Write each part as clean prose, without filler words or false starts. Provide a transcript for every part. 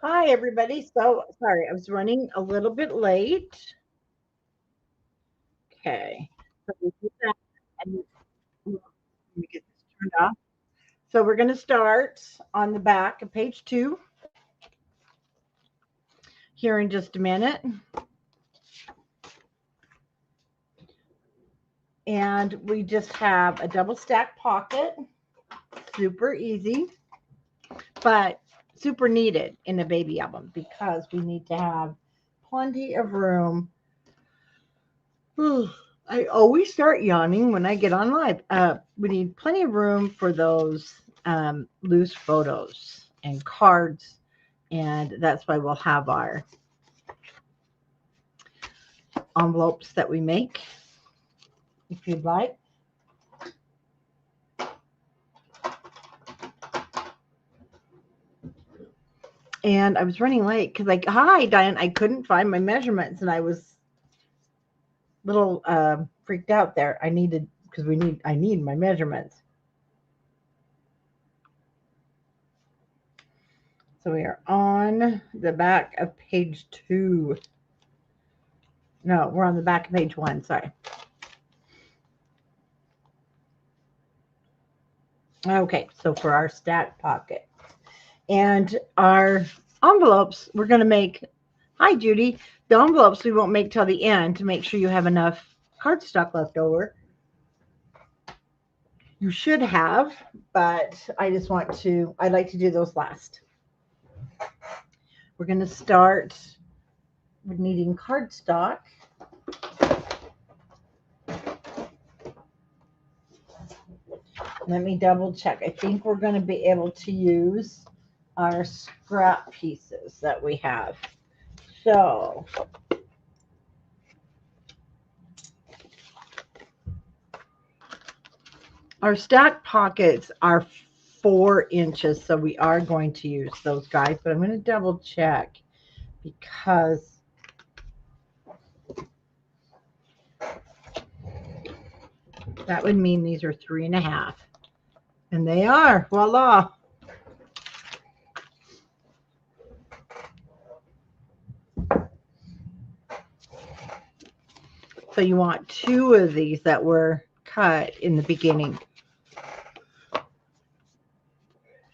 Hi, everybody. So sorry, I was running a little bit late. Okay. So we did that, and let me get this turned off. So we're going to start on the back of page 2 here in just a minute. And we just have a double stack pocket, super easy, but super needed in a baby album because we need to have plenty of room. I always start yawning when I get on live. We need plenty of room for those loose photos and cards, and that's why we'll have our envelopes that we make, if you'd like. And I was running late because, like, hi, Diane, I couldn't find my measurements, and I was a little freaked out there. I need my measurements. So we are on the back of page 2. No, we're on the back of page 1. Sorry. Okay, so for our stack pocket and our envelopes, we're going to make, hi, Judy, the envelopes we won't make till the end to make sure you have enough cardstock left over. You should have, but I'd like to do those last. We're going to start with needing cardstock. Let me double check. I think we're going to be able to use our scrap pieces that we have. So our stack pockets are 4 inches, so we are going to use those guys, but I'm going to double check because that would mean these are 3.5. And they are. Voila. So you want 2 of these that were cut in the beginning.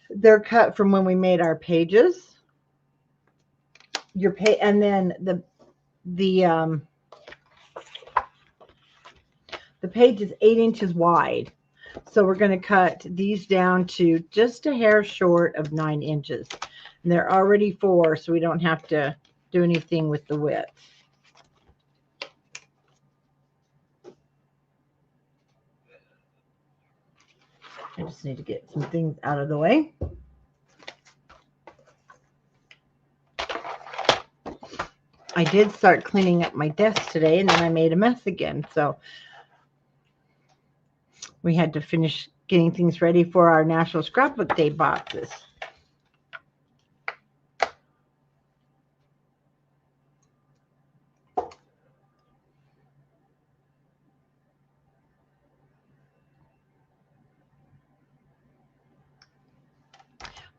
They're cut from when we made our pages. And then the page is 8 inches wide. So we're going to cut these down to just a hair short of 9 inches. And they're already 4, so we don't have to do anything with the width. I just need to get some things out of the way. I did start cleaning up my desk today, and then I made a mess again. So we had to finish getting things ready for our National Scrapbook Day boxes.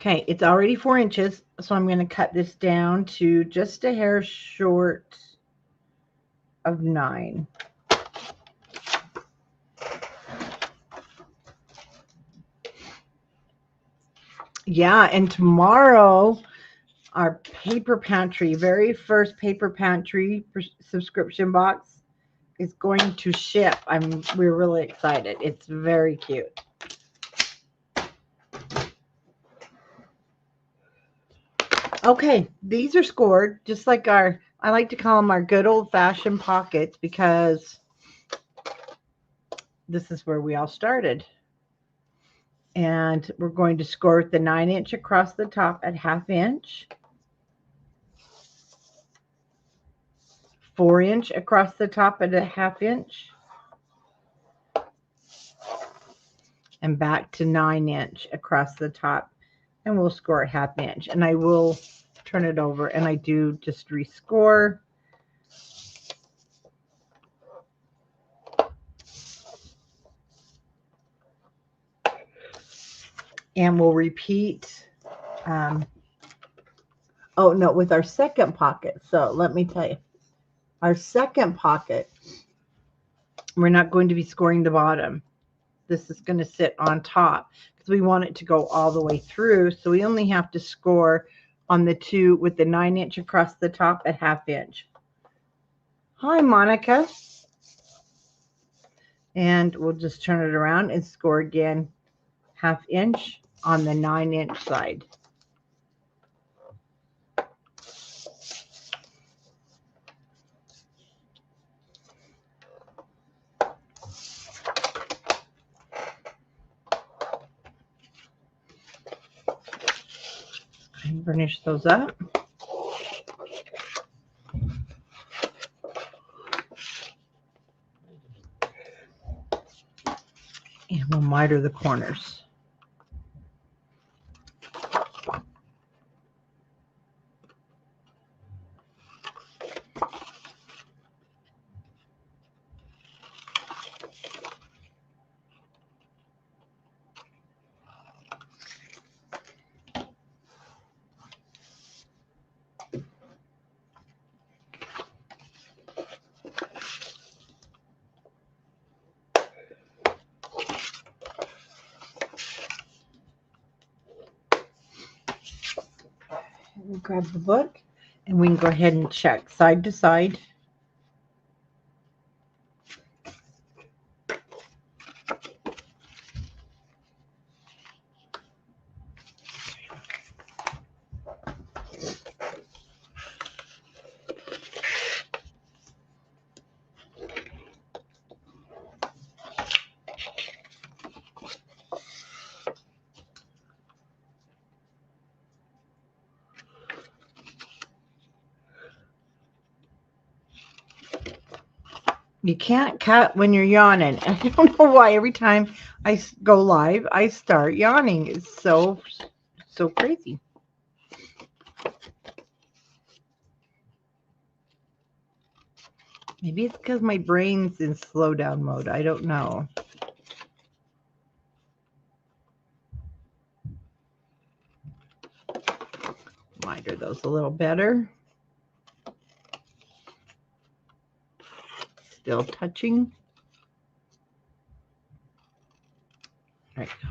Okay, it's already 4 inches, so I'm going to cut this down to just a hair short of 9. Yeah, and tomorrow, our paper pantry, very first paper pantry subscription box is going to ship. We're really excited. It's very cute. Okay, these are scored just like I like to call them our good old-fashioned pockets because this is where we all started. And we're going to score the 9-inch across the top at 1/2 inch, 4-inch across the top at a 1/2 inch, and back to 9-inch across the top, and we'll score a 1/2 inch. And I will turn it over, and I do just rescore. And we'll repeat Oh, no, with our second pocket. So let me tell you, our second pocket, we're not going to be scoring the bottom. This is going to sit on top because we want it to go all the way through. So we only have to score on the two with the 9-inch across the top at 1/2 inch. Hi, Monica. And we'll just turn it around and score again 1/2 inch on the 9-inch side. And burnish those up. And we'll miter the corners. We'll grab the book and we can go ahead and check side to side. You can't cut when you're yawning. I don't know why every time I go live, I start yawning. It's so crazy. Maybe it's because my brain's in slow down mode. I don't know. Miter those a little better. Still touching. There you go.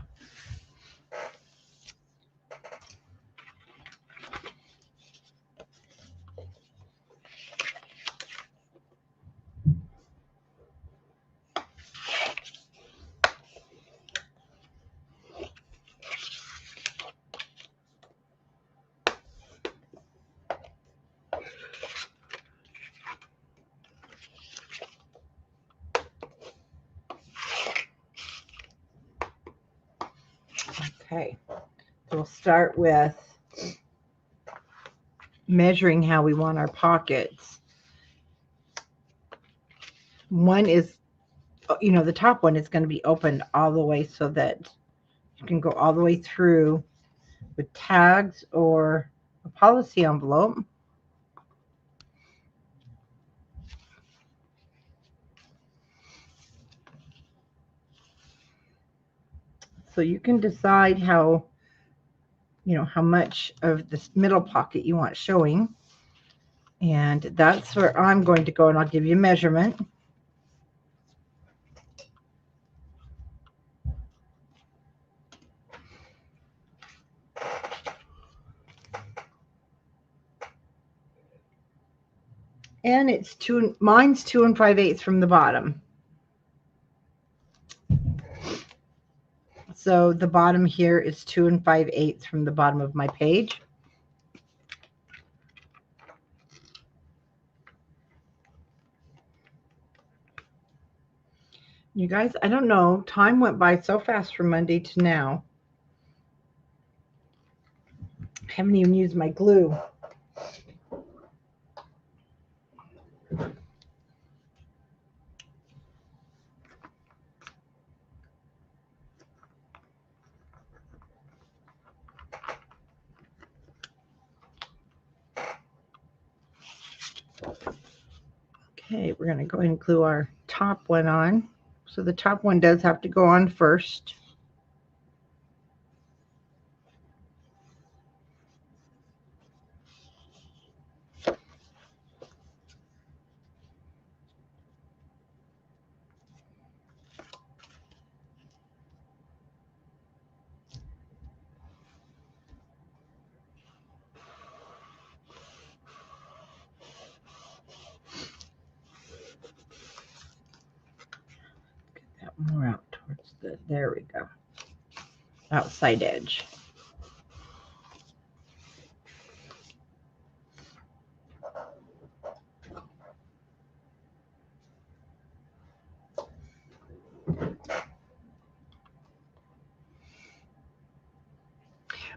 Okay, so we'll start with measuring how we want our pockets. One is, you know, the top one is going to be opened all the way so that you can go all the way through with tags or a policy envelope. So you can decide how, you know, how much of this middle pocket you want showing. And that's where I'm going to go, and I'll give you a measurement. And it's mine's 2 5/8 from the bottom. So the bottom here is 2 5/8 from the bottom of my page. You guys, I don't know. Time went by so fast from Monday to now. I haven't even used my glue. Okay, we're going to go ahead and glue our top one on. So the top one does have to go on first. More out towards the, there we go. Outside edge.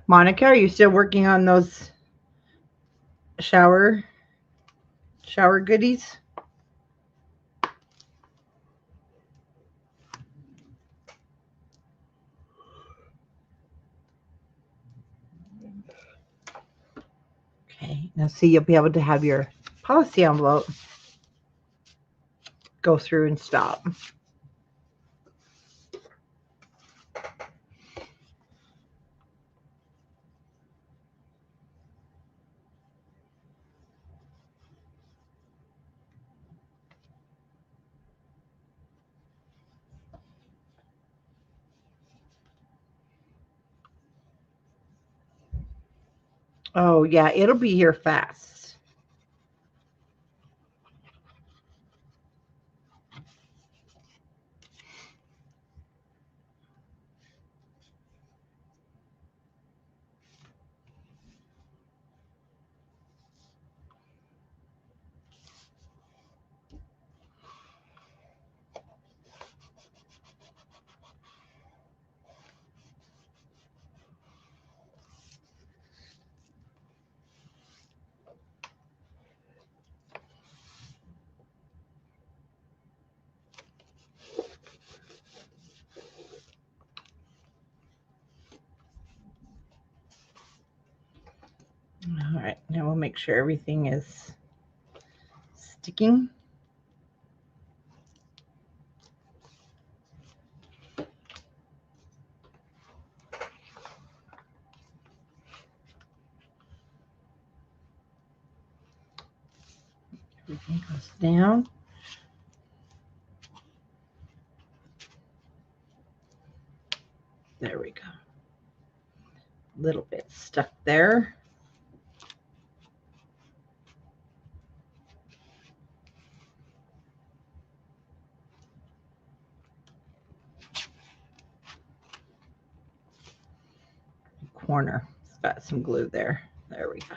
Monica, are you still working on those shower goodies? Okay, now see, you'll be able to have your policy envelope go through and stop. Oh, yeah, it'll be here fast. All right, now we'll make sure everything is sticking. Everything goes down. There we go. A little bit stuck there. Corner. It's got some glue there. There we go.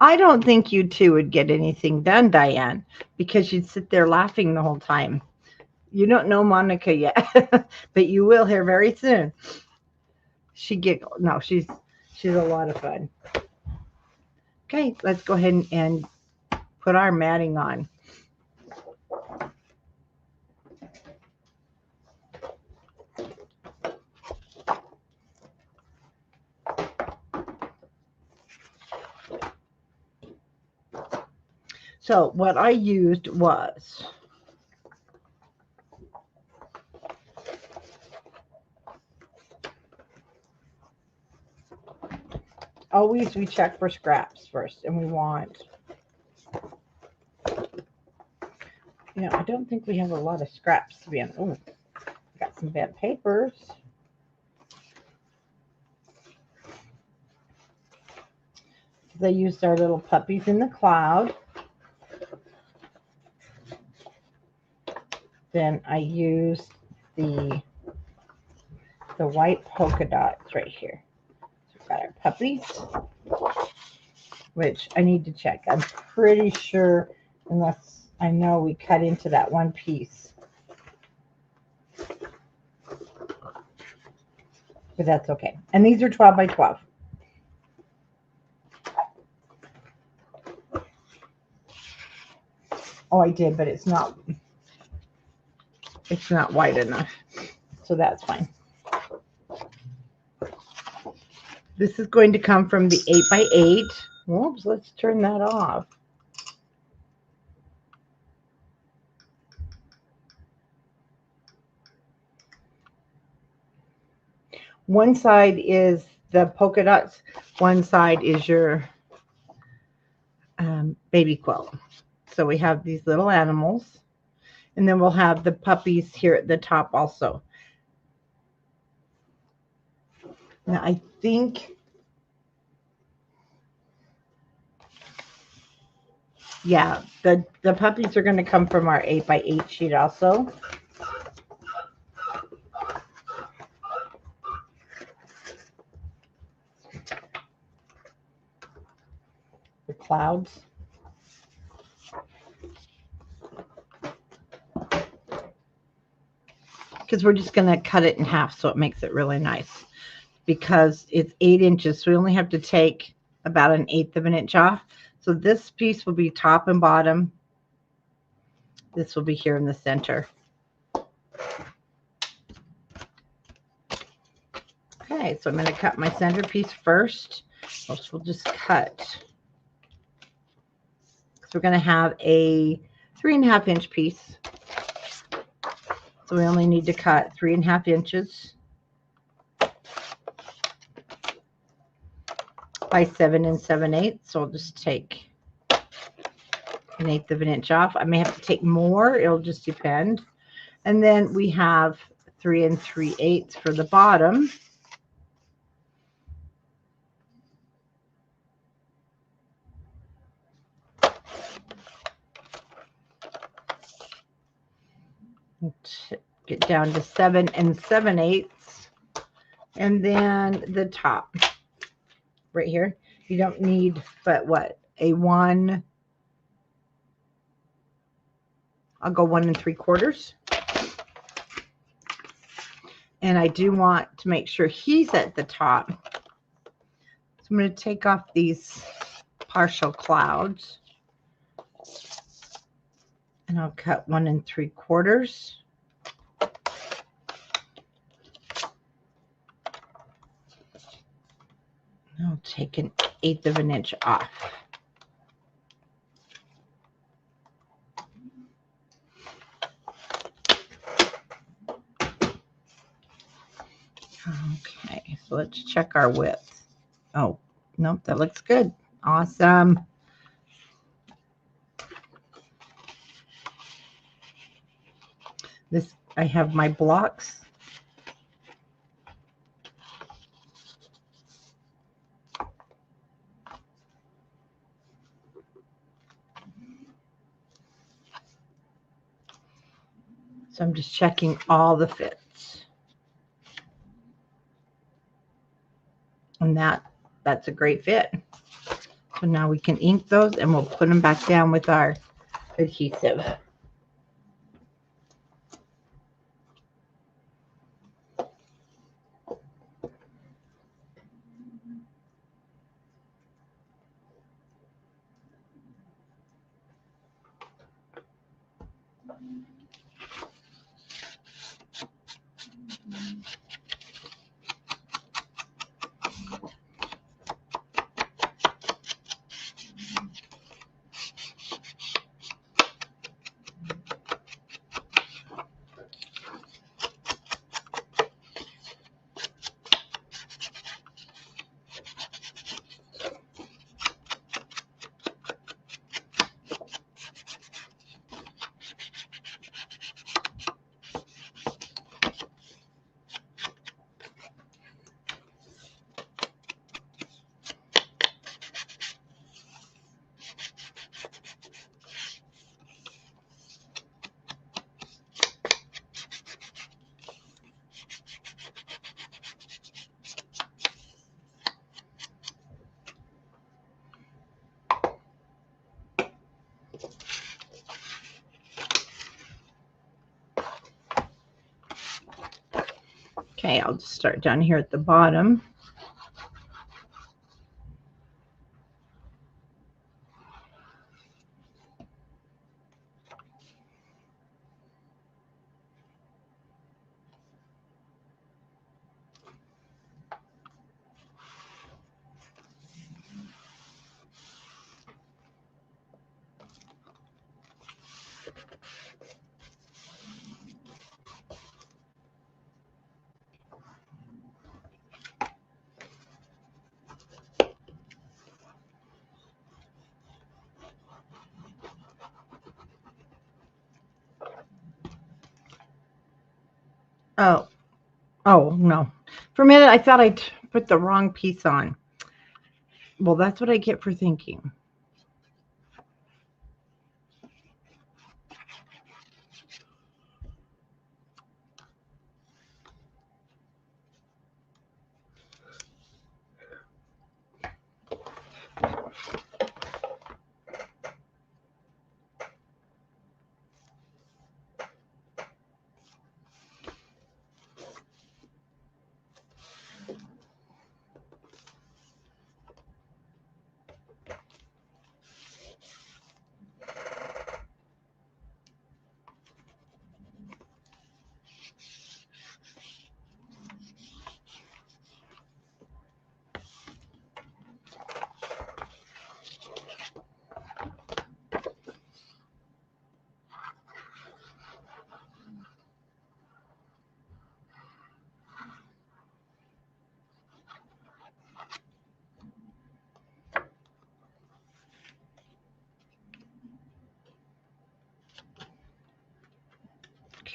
I don't think you two would get anything done, Diane, because you'd sit there laughing the whole time. You don't know Monica yet, but you will here very soon. She giggled. No, she's a lot of fun. Okay, let's go ahead and put our matting on. So what I used was always we check for scraps first, and we want, I don't think we have a lot of scraps to be on. Oh, got some bent papers. They used our little puppies in the cloud. Then I used the white polka dots right here. So we've got our puppies, which I need to check. I'm pretty sure, unless I know we cut into that one piece. But that's okay. And these are 12 by 12. Oh, I did, but it's not wide enough. So that's fine. This is going to come from the 8 by 8. Whoops, let's turn that off. One side is the polka dots. One side is your baby quilt. So we have these little animals. And then we'll have the puppies here at the top also. Now I think Yeah, the puppies are going to come from our 8x8 sheet also. The clouds. Because we're just going to cut it in half so it makes it really nice. Because it's 8 inches, so we only have to take about 1/8 of an inch off. So this piece will be top and bottom. This will be here in the center. Okay, so I'm going to cut my center piece first. Most we'll just cut. So we're going to have a 3.5 inch piece. So we only need to cut 3.5 inches by 7 7/8. So I'll just take 1/8 of an inch off. I may have to take more. It'll just depend. And then we have 3 3/8 for the bottom. Get down to 7 7/8. And then the top right here, you don't need but what, a 1, I'll go 1 3/4. And I do want to make sure he's at the top. So I'm going to take off these partial clouds. And I'll cut 1 3/4. I'll take 1/8 of an inch off. Okay, so let's check our width. Oh, nope, that looks good. Awesome. This, I have my blocks. So I'm just checking all the fits. And that's a great fit. So now we can ink those and we'll put them back down with our adhesive. Okay, I'll just start down here at the bottom. Oh, no. For a minute, I thought I'd put the wrong piece on. Well, that's what I get for thinking.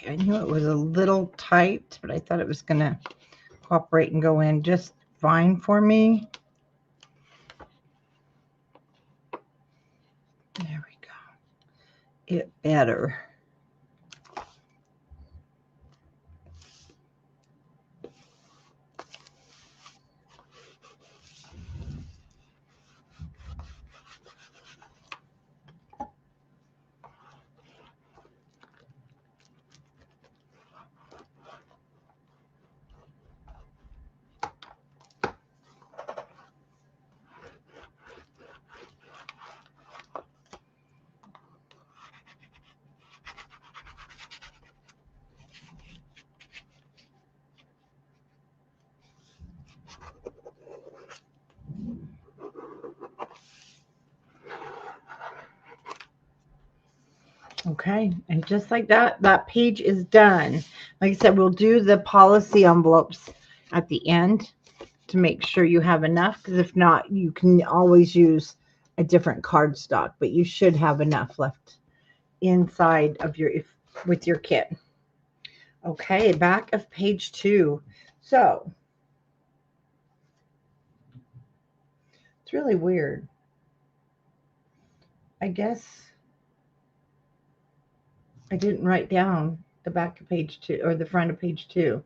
Okay, I knew it was a little tight, but I thought it was going to cooperate and go in just fine for me. There we go. It better. Okay, and just like that, that page is done. Like I said, we'll do the policy envelopes at the end to make sure you have enough, because if not, you can always use a different cardstock, but you should have enough left inside of your, with your kit. Okay, back of page 2. So it's really weird. I guess I didn't write down the back of page 2 or the front of page 2.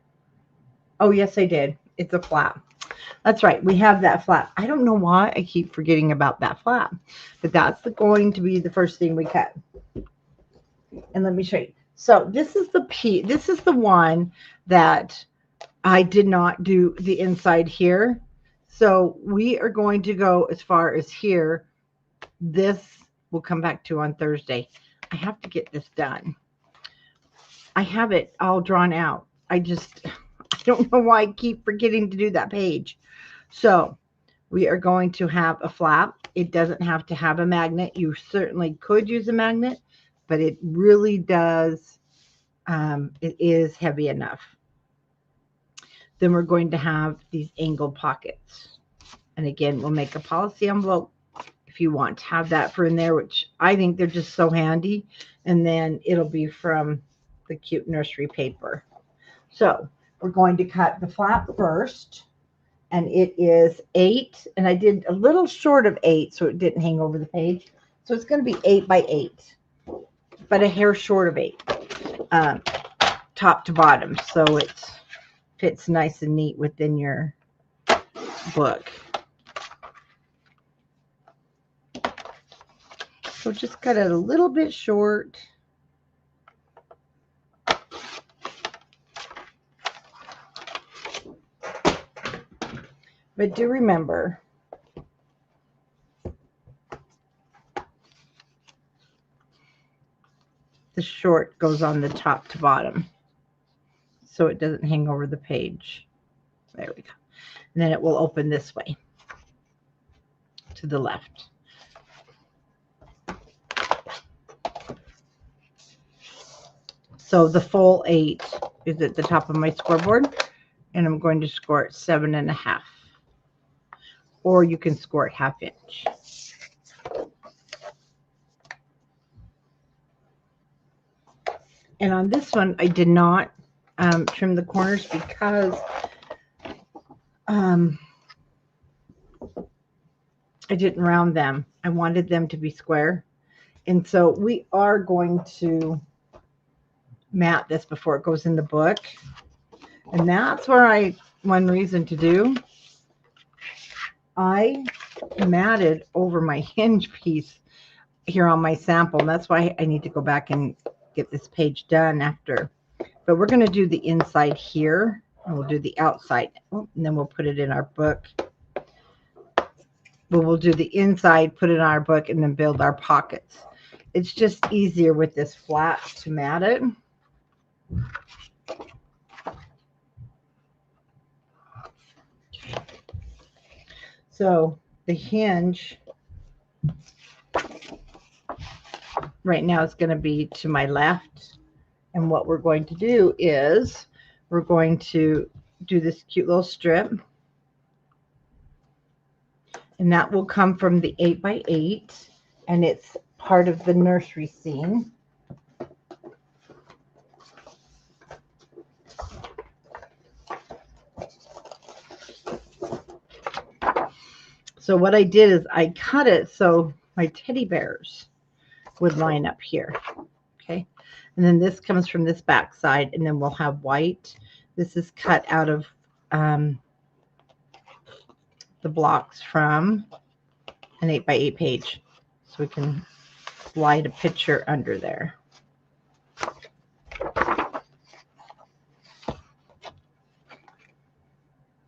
Oh, yes, I did. It's a flap. That's right. We have that flap. I don't know why I keep forgetting about that flap, but that's going to be the first thing we cut. And let me show you. So this is the this is the one that I did not do the inside here. So we are going to go as far as here. This will come back to on Thursday. I have to get this done. I have it all drawn out. I don't know why I keep forgetting to do that page. So we are going to have a flap. It doesn't have to have a magnet. You certainly could use a magnet, but it really does. It is heavy enough. Then we're going to have these angled pockets. And again, we'll make a policy envelope if you want to have that for in there, which I think they're just so handy. And then it'll be from the cute nursery paper. So we're going to cut the flap first. And it is 8. And I did a little short of 8 so it didn't hang over the page. So it's going to be 8 by 8. But a hair short of 8. Top to bottom. So it fits nice and neat within your book. So just cut it a little bit short. But do remember, the short goes on the top to bottom so it doesn't hang over the page. There we go. And then it will open this way to the left. So the full 8 is at the top of my scoreboard, and I'm going to score it 7.5. Or you can score it 1/2 inch. And on this one, I did not trim the corners because I didn't round them. I wanted them to be square. And so we are going to mat this before it goes in the book. And that's where one reason to do, I matted over my hinge piece here on my sample. And that's why I need to go back and get this page done after. But we're going to do the inside here, and we'll do the outside, and then we'll put it in our book. But we'll do the inside, put it in our book, and then build our pockets. It's just easier with this flat to mat it. So the hinge right now is going to be to my left. And what we're going to do is we're going to do this cute little strip. And that will come from the 8 by 8. And it's part of the nursery scene. So what I did is I cut it so my teddy bears would line up here. Okay. And then this comes from this back side, and then we'll have white. This is cut out of the blocks from an 8x8 page. So we can slide a picture under there.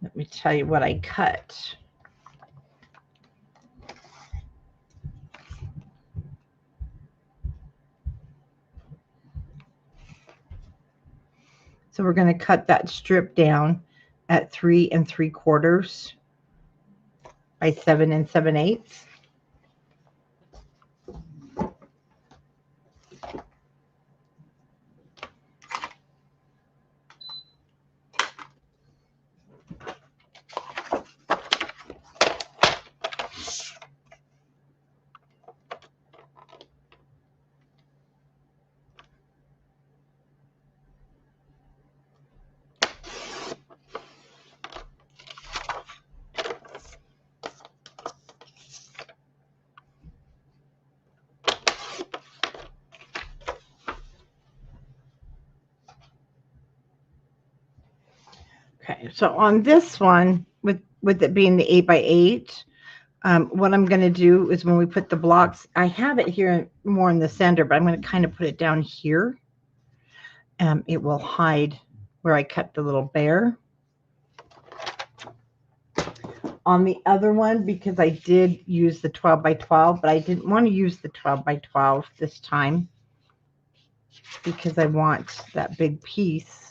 Let me tell you what I cut. So we're going to cut that strip down at 3 3/4 by 7 7/8. Okay, so on this one, with it being the 8x8, what I'm going to do is when we put the blocks, I have it here more in the center, but I'm going to kind of put it down here. It will hide where I cut the little bear. On the other one, because I did use the 12x12, but I didn't want to use the 12x12 this time because I want that big piece.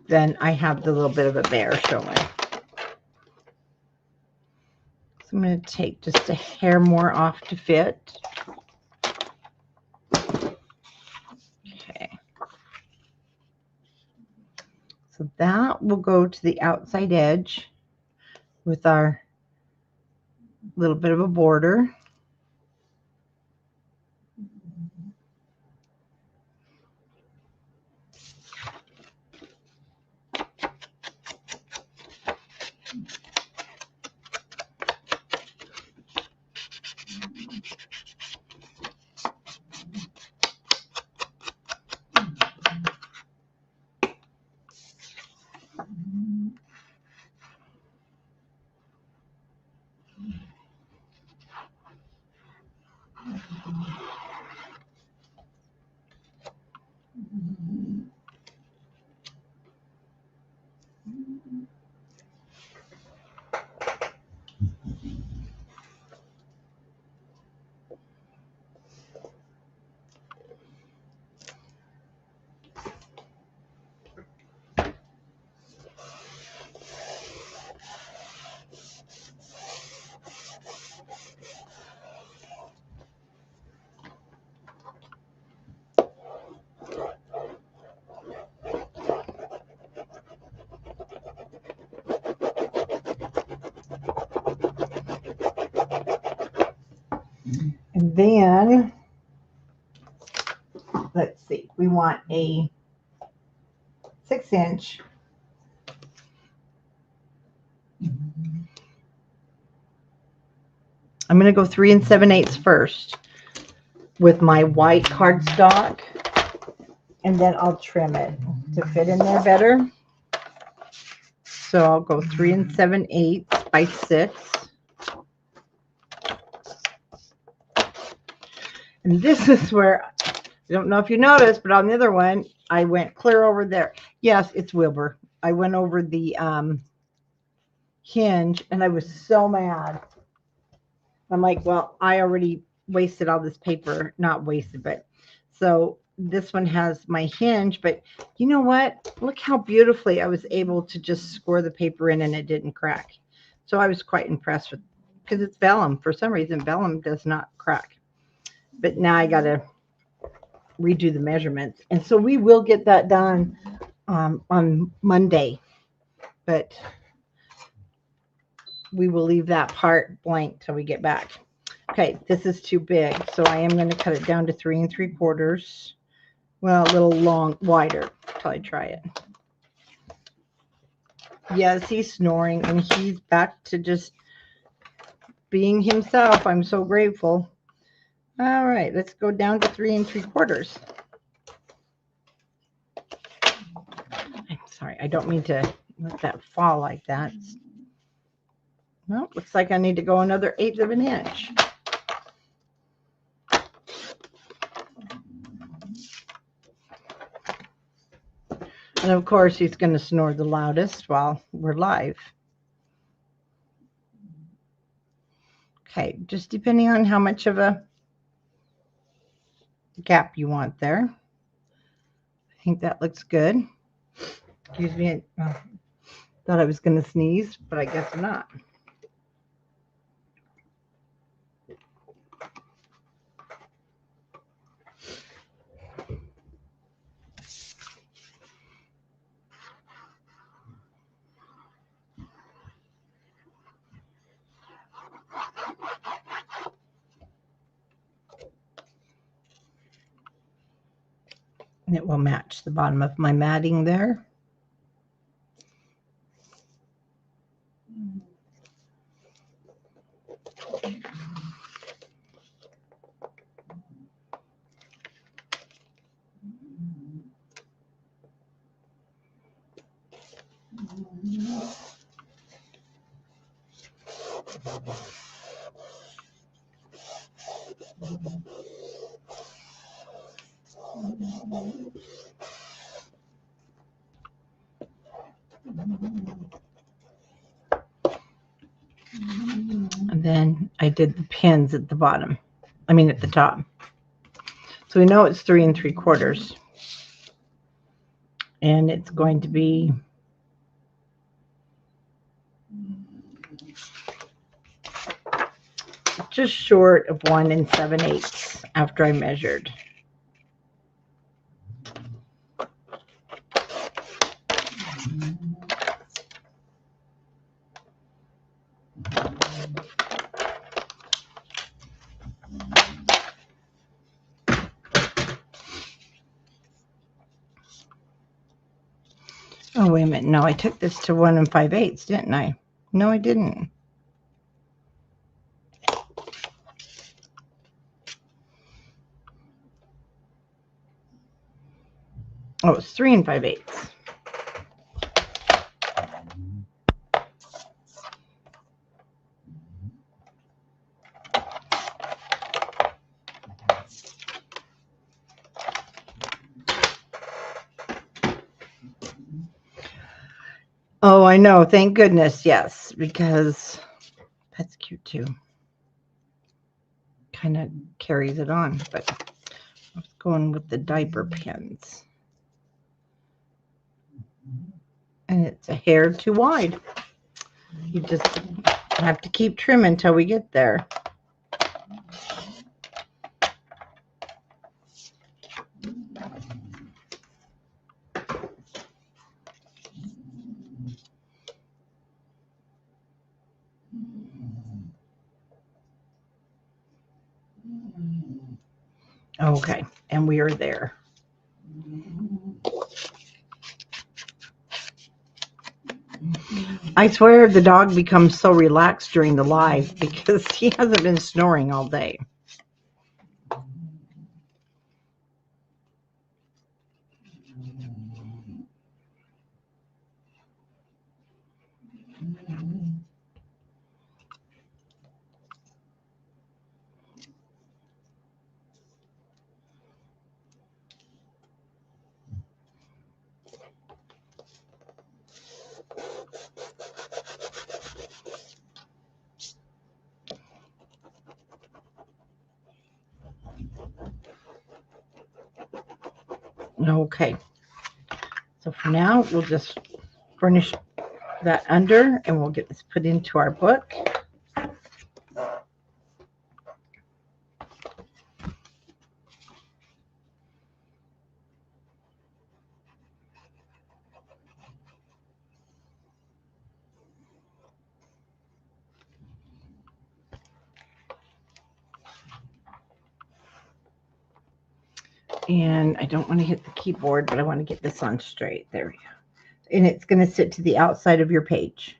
Then I have the little bit of a bear showing. So I'm going to take just a hair more off to fit. Okay. So that will go to the outside edge with our little bit of a border. And then, let's see, we want a 6-inch. I'm going to go 3 7/8 first with my white cardstock, and then I'll trim it to fit in there better. So I'll go 3 7/8 by 6. And this is where, I don't know if you noticed, but on the other one, I went clear over there. Yes, it's Wilbur. I went over the hinge, and I was so mad. I'm like, well, I already wasted all this paper. Not wasted, but so this one has my hinge. But you know what? Look how beautifully I was able to just score the paper in, and it didn't crack. So I was quite impressed with, because it's vellum. For some reason, vellum does not crack. But now I got to redo the measurements. And so we will get that done on Monday. But we will leave that part blank till we get back. Okay, this is too big. So I am going to cut it down to 3 3/4. Well, a little wider till I try it. Yes, he's snoring and he's back to just being himself. I'm so grateful. All right, let's go down to 3 3/4. I'm sorry, I don't mean to let that fall like that. Well, looks like I need to go another 1/8 of an inch. And of course, he's going to snore the loudest while we're live. Okay, just depending on how much of a gap you want there. I think that looks good. Excuse me, I thought I was going to sneeze, but I guess I'm not. And it will match the bottom of my matting there. And then I did the pins at the bottom. I mean at the top. So we know it's 3 3/4. And it's going to be just short of 1 7/8 after I measured. Oh, wait a minute. No, I took this to 1 5/8, didn't I? No, I didn't. Oh, it's 3 5/8. Oh, I know. Thank goodness. Yes, because that's cute too. Kind of carries it on, but I was going with the diaper pins. And it's a hair too wide. You just have to keep trimming until we get there. Okay, and we are there. I swear the dog becomes so relaxed during the live because he hasn't been snoring all day. Okay, so for now we'll just furnish that under and we'll get this put into our book. And I don't want to hit the keyboard, but I want to get this on straight. There we go. and it's going to sit to the outside of your page.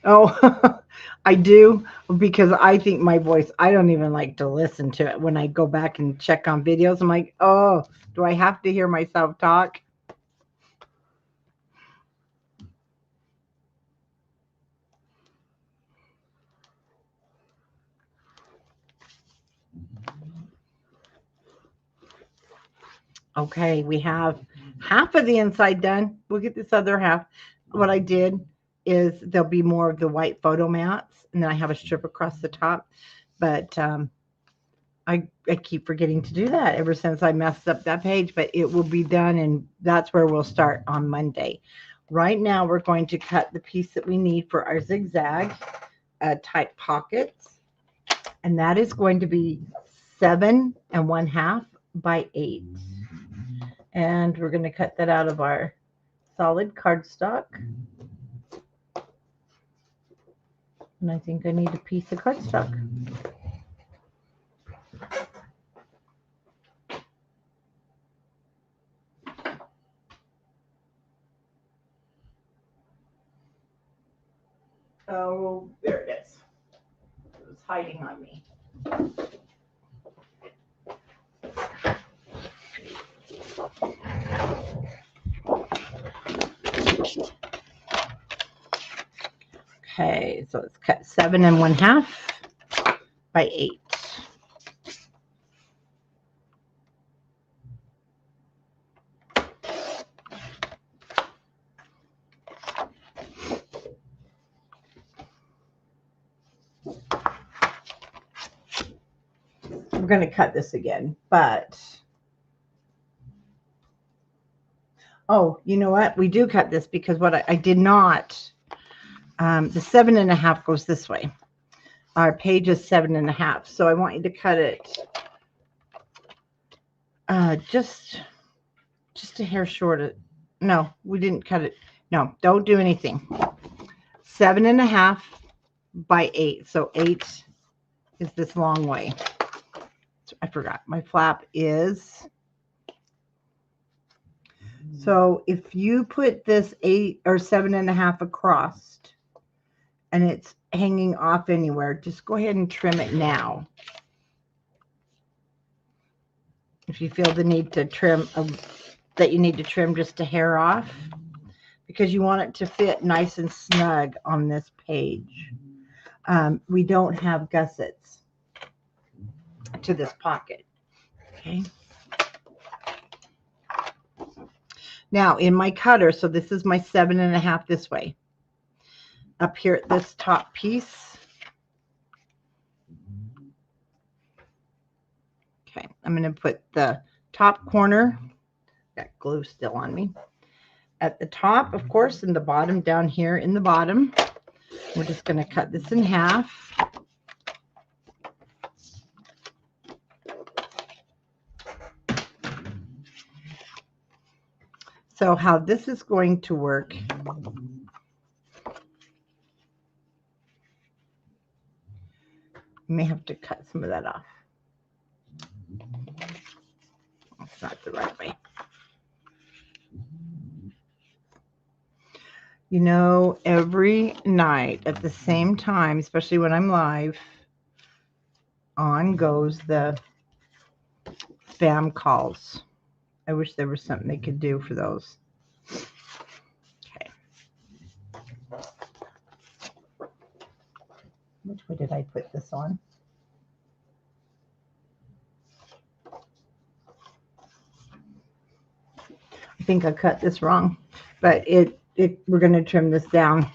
Oh, I do, because I think my voice, I don't even like to listen to it. When I go back and check on videos, I'm like, oh, do I have to hear myself talk? Okay, we have half of the inside done. We'll get this other half. What I did is there'll be more of the white photo mats, and then I have a strip across the top. But I keep forgetting to do that ever since I messed up that page, but it will be done, and that's where we'll start on Monday. Right now, we're going to cut the piece that we need for our zigzag type pockets, and that is going to be 7 1/2 by 8. And we're going to cut that out of our solid cardstock. And I think I need a piece of cardstock. Oh, there it is. It was hiding on me. Okay, so let's cut 7 1/2 by 8. We're going to cut this again, but oh, you know what? We do cut this because what I did not, the 7 1/2 goes this way. Our page is 7 1/2, so I want you to cut it just a hair short. No, we didn't cut it. No, don't do anything. 7 1/2 by 8. So 8 is this long way. I forgot. My flap is. So if you put this 8 or 7 1/2 across and it's hanging off anywhere, just go ahead and trim it now. If you feel the need to trim, that you need to trim just a hair off, because you want it to fit nice and snug on this page. We don't have gussets to this pocket. Okay. Now in my cutter, so this is my 7 1/2 this way. Up here at this top piece. Okay, I'm going to put the top corner, got glue still on me, at the top, of course, and the bottom down here in the bottom. We're just going to cut this in half. So how this is going to work, you may have to cut some of that off. That's not the right way. You know, every night at the same time, especially when I'm live, on goes the spam calls. I wish there was something they could do for those. Okay. Which way did I put this on? I think I cut this wrong, but we're going to trim this down.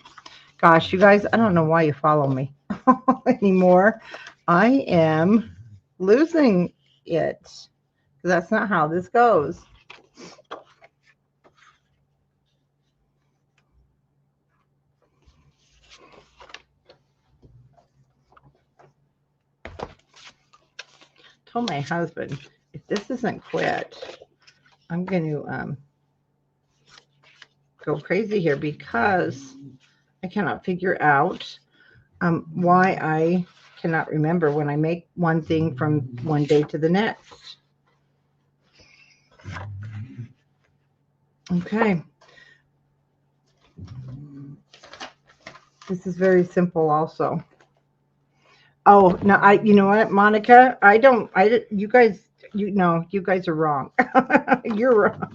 Gosh, you guys, I don't know why you follow me anymore. I am losing it. That's not how this goes. Told my husband, if this isn't quit, I'm going to go crazy here, because I cannot figure out why I cannot remember when I make one thing from one day to the next. Okay. This is very simple also. Oh, no, you know what, Monica? You guys, you guys are wrong. You're wrong.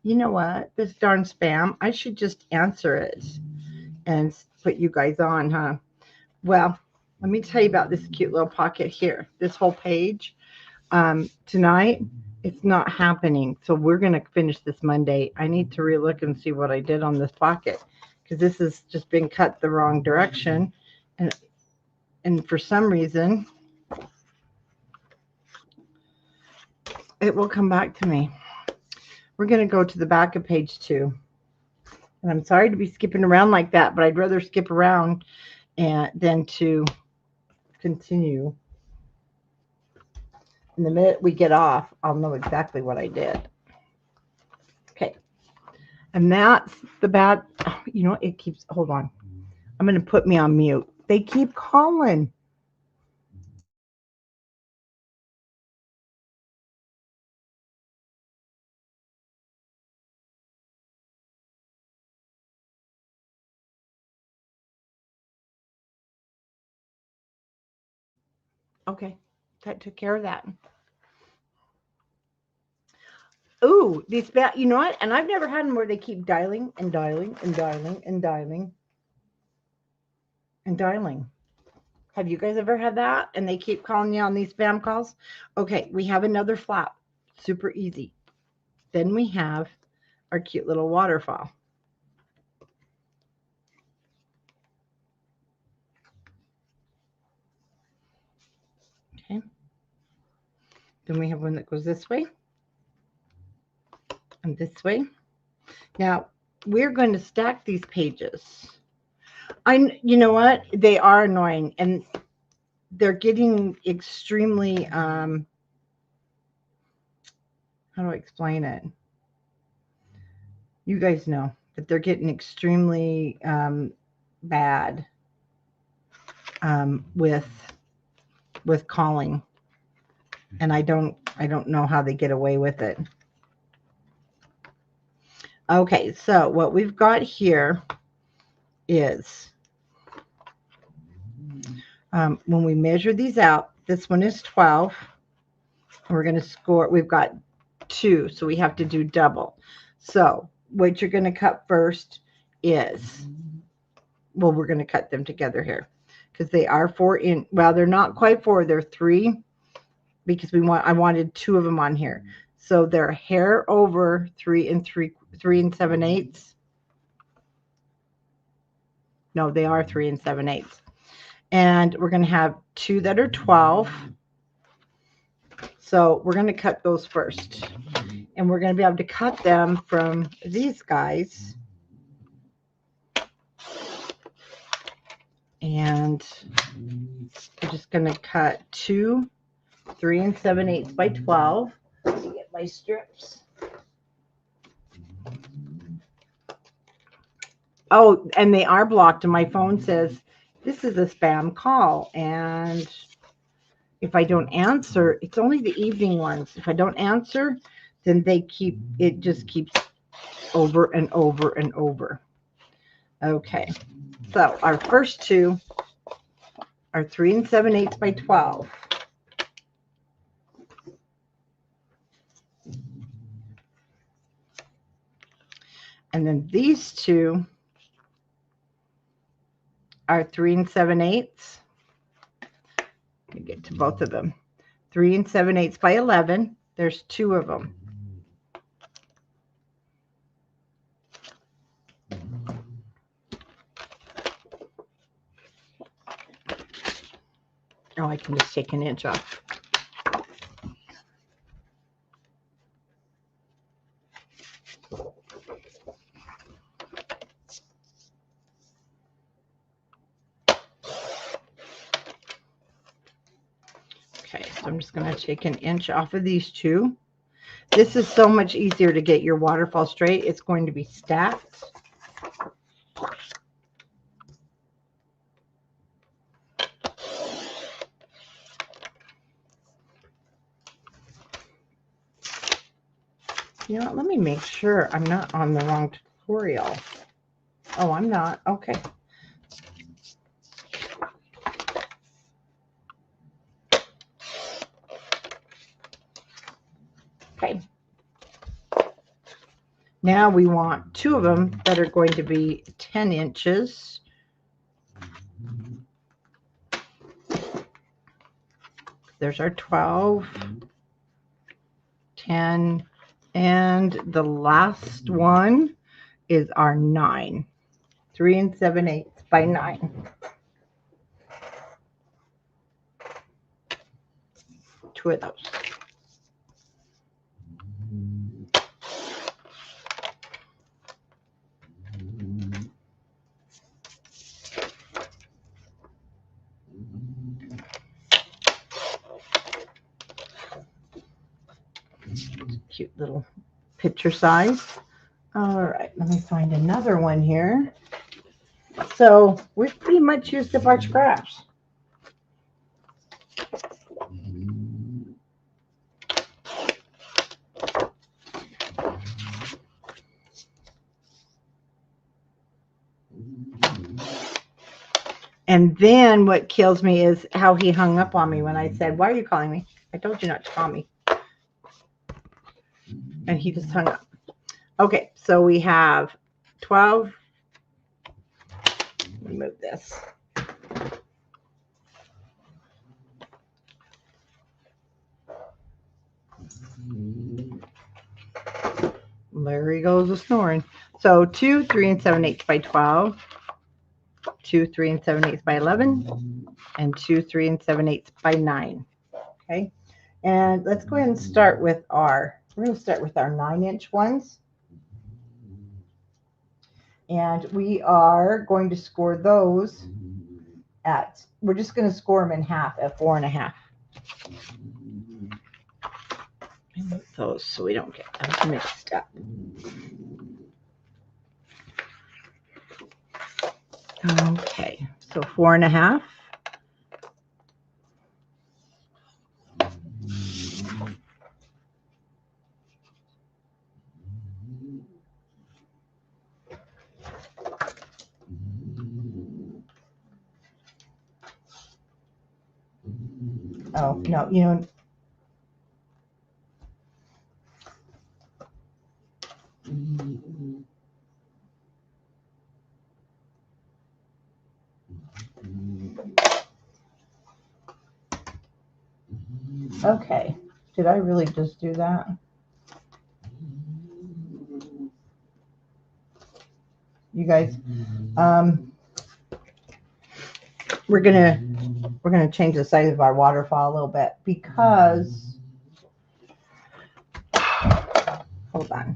You know what? This darn spam, I should just answer it and put you guys on, huh? Well, let me tell you about this cute little pocket here. This whole page. Tonight, it's not happening. So we're going to finish this Monday. I need to relook and see what I did on this pocket because this has just been cut the wrong direction. And for some reason, it will come back to me. We're going to go to the back of page 2. And I'm sorry to be skipping around like that, but I'd rather skip around than to continue. And the minute we get off, I'll know exactly what I did. Okay. And that's the bad, you know, it keeps, hold on. I'm going to put me on mute. They keep calling. Okay. That took care of that. Ooh, these bad, you know what? And I've never had them where they keep dialing and dialing and dialing and dialing and dialing. Have you guys ever had that? And they keep calling you on these spam calls? Okay, we have another flap. Super easy. Then we have our cute little waterfall. Okay. Then we have one that goes this way and this way. Now, we're going to stack these pages. You know what? They are annoying and they're getting extremely, how do I explain it? You guys know that they're getting extremely bad with calling, and I don't know how they get away with it. Okay, so what we've got here is when we measure these out, this one is 12. We're going to score. We've got 2, so we have to do double. So what you're going to cut first is, well, we're going to cut them together here because they are 4 in. Well, they're not quite 4. They're 3 because I wanted 2 of them on here. So they're hair over 3 and 7/8. No, they are 3 and 7/8. And we're going to have 2 that are 12. So we're going to cut those first. And we're going to be able to cut them from these guys. And I'm just going to cut 2 3 and 7/8 by 12. Let me get my strips. Oh, and they are blocked. And my phone says, this is a spam call. And if I don't answer, it's only the evening ones. If I don't answer, then it just keeps over and over and over. Okay. So our first 2 are 3 and 7/8 by 12. And then these 2 are 3 and 7/8. Let me get to both of them. 3 and 7/8 by 11. There's 2 of them. Oh, I can just take an inch off. Okay, so I'm just going to take an inch off of these 2. This is so much easier to get your waterfall straight. It's going to be stacked. You know what? Let me make sure I'm not on the wrong tutorial. Oh, I'm not. Okay. Okay. Now we want two of them that are going to be 10 inches. There's our 12, 10, and the last one is our 9. 3 7/8 by 9. Two of those. Cute little picture size. All right, let me find another one here. So we've pretty much used up our scraps. And then what kills me is how he hung up on me when I said, "Why are you calling me? I told you not to call me." And he just hung up. Okay, so we have 12. Let me move this. There he goes a snoring. So 2, 3 7/8 by 12, 2, 3 7/8 by 11, and 2, 3 7/8 by 9. Okay, and let's go ahead and start with we're going to start with our 9-inch ones. And we are going to score those we're just going to score them in half at 4.5. Move those so we don't get those mixed up. Okay, so 4.5. Oh, no, you know. Okay, did I really just do that? You guys, we're gonna change the size of our waterfall a little bit because, hold on,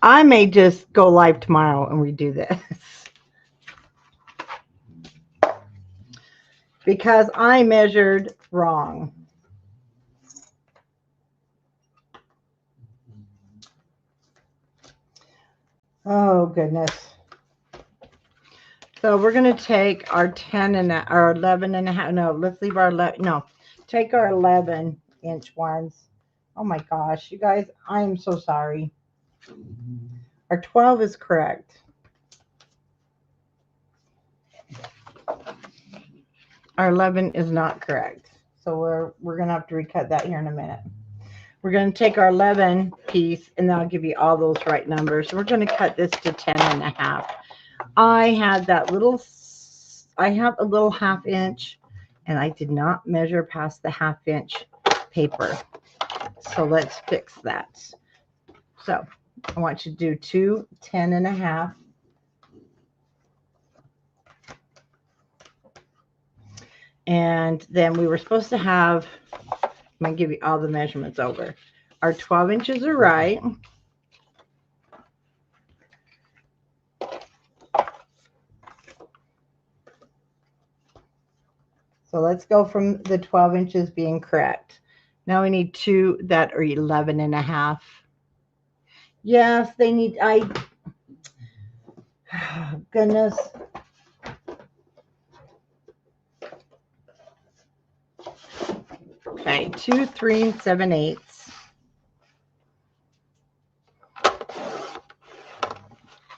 I may just go live tomorrow and redo this because I measured wrong. Oh goodness. So we're going to take our 10 and our 11.5. No, let's leave our 11. No, take our 11-inch ones. Oh my gosh, you guys, I am so sorry. Our 12 is correct. Our 11 is not correct. So we're going to have to recut that here in a minute. We're going to take our 11 piece, and then I'll give you all those right numbers. So we're going to cut this to 10.5. I have a little 1/2 inch, and I did not measure past the 1/2 inch paper. So let's fix that. So I want you to do 2 10.5. And then we were supposed to have, I'm going to give you all the measurements over. Our 12 inches are right. So let's go from the 12 inches being correct. Now we need 2 that are 11.5. Yes, they need, goodness. Okay, 2 3 7/8.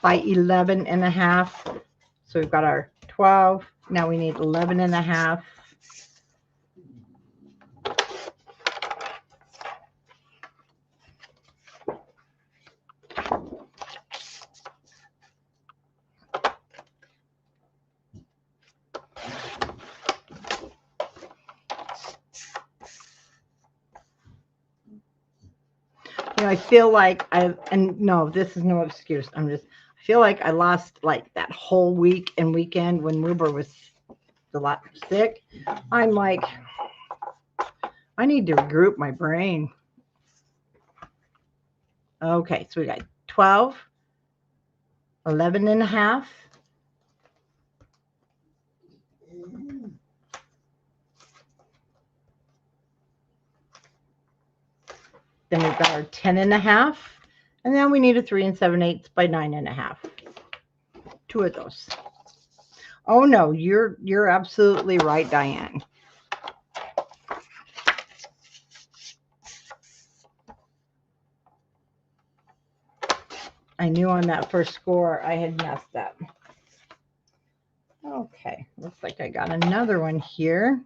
by 11.5. So we've got our 12. Now we need 11.5. I feel like no, this is no excuse. I feel like I lost like that whole week and weekend when Wilbur was a lot sick. I'm like, I need to regroup my brain. Okay, so we got 12, 11.5. Then we've got our 10.5. And then we need a 3 7/8 by 9.5. 2 of those. Oh no, you're absolutely right, Diane. I knew on that first score I had messed up. Okay, looks like I got another one here.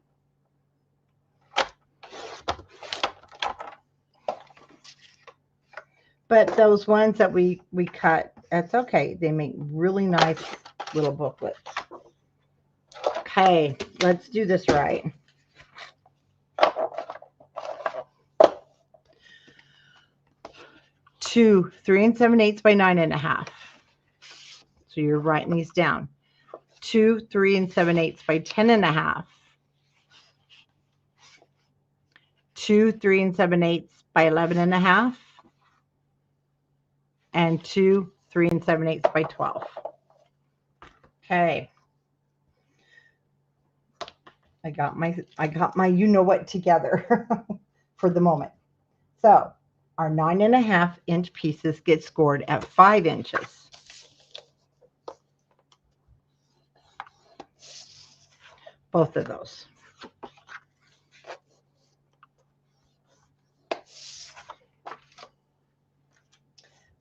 But those ones that we cut, that's okay. They make really nice little booklets. Okay, let's do this right. Two 3 7/8 by 9.5. So you're writing these down. 2 3 7/8 by 10.5. 2 3 7/8 by 11.5. And 2 3 7/8 by 12. Okay. I got my you know what together for the moment. So our 9.5-inch pieces get scored at 5 inches. Both of those.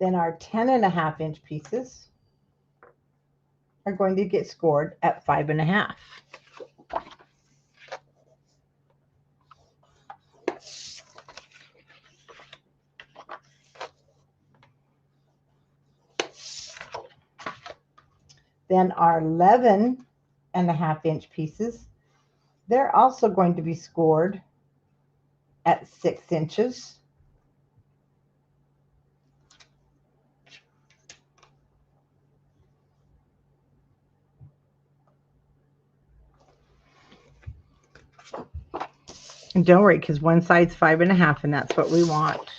Then our 10.5-inch pieces are going to get scored at 5.5. Then our 11.5-inch pieces, they're also going to be scored at 6 inches. And don't worry, because one side's 5.5, and that's what we want.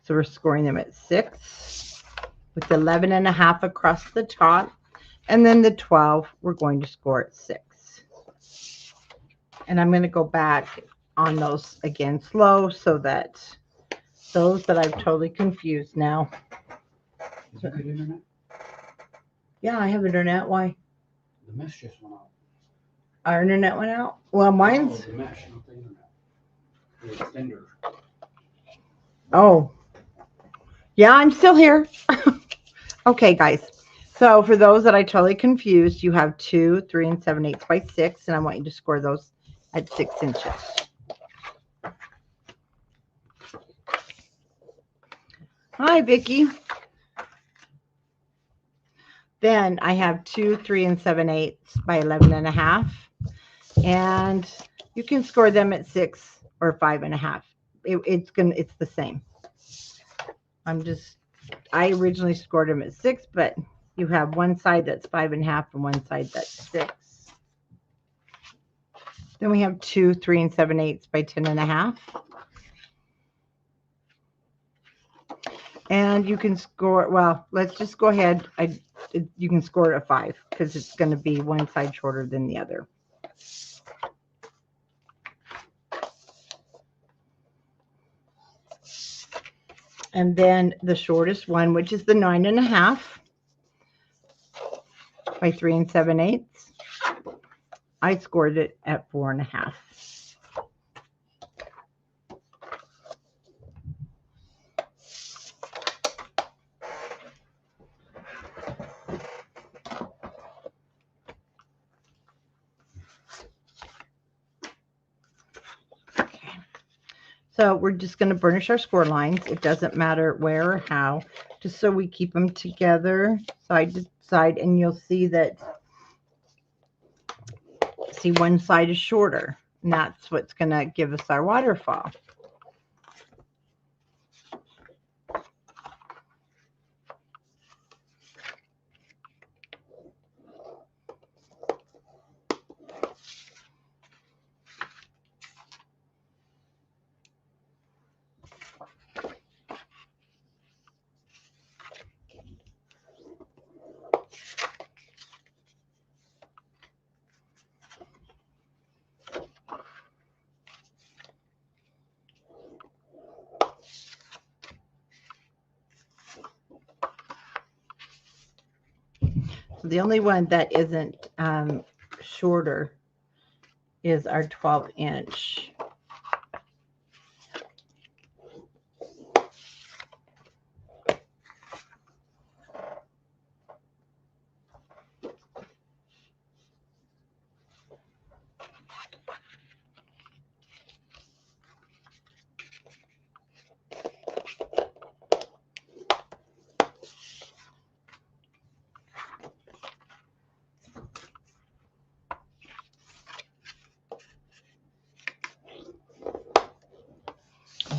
So we're scoring them at 6 with 11.5 across the top. And then the 12, we're going to score at 6. And I'm going to go back on those again slow so that those that I've totally confused now. Is that good internet? Yeah, I have internet. Why? The mesh just went out. Our internet went out? Well, mine's... Oh, the mesh, not the internet. The extender. Oh. Yeah, I'm still here. Okay, guys. So for those that I totally confused, you have 2 3 7/8 by 6, and I want you to score those at 6 inches. Hi, Vicki. Then I have 2 3 7/8 by 11.5, and you can score them at 6 or 5.5. It's the same. I originally scored them at 6, but you have one side that's 5.5 and one side that's 6. Then we have 2 3 7/8 by 10.5. And you can score, well, let's just go ahead. You can score it at 5 because it's going to be one side shorter than the other. And then the shortest one, which is the 9.5 by 3 7/8. I scored it at 4.5. So we're just going to burnish our score lines. It doesn't matter where or how, just so we keep them together side to side. And you'll see that, see, one side is shorter, and that's what's going to give us our waterfall. The only one that isn't shorter is our 12-inch.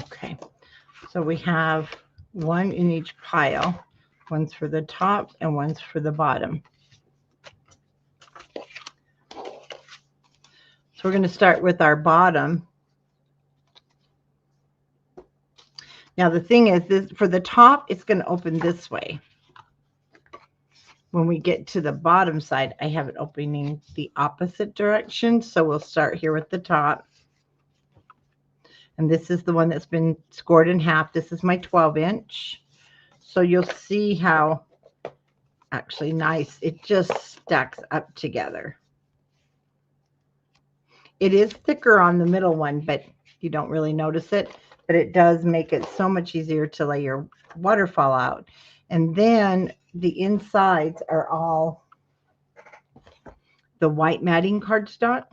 Okay, so we have one in each pile. One's for the top and one's for the bottom. So we're going to start with our bottom. Now the thing is, this for the top, it's going to open this way. When we get to the bottom side, I have it opening the opposite direction. So we'll start here with the top. And this is the one that's been scored in half. This is my 12-inch. So you'll see how actually nice it just stacks up together. It is thicker on the middle one, but you don't really notice it. But it does make it so much easier to lay your waterfall out. And then the insides are all the white matting cardstock.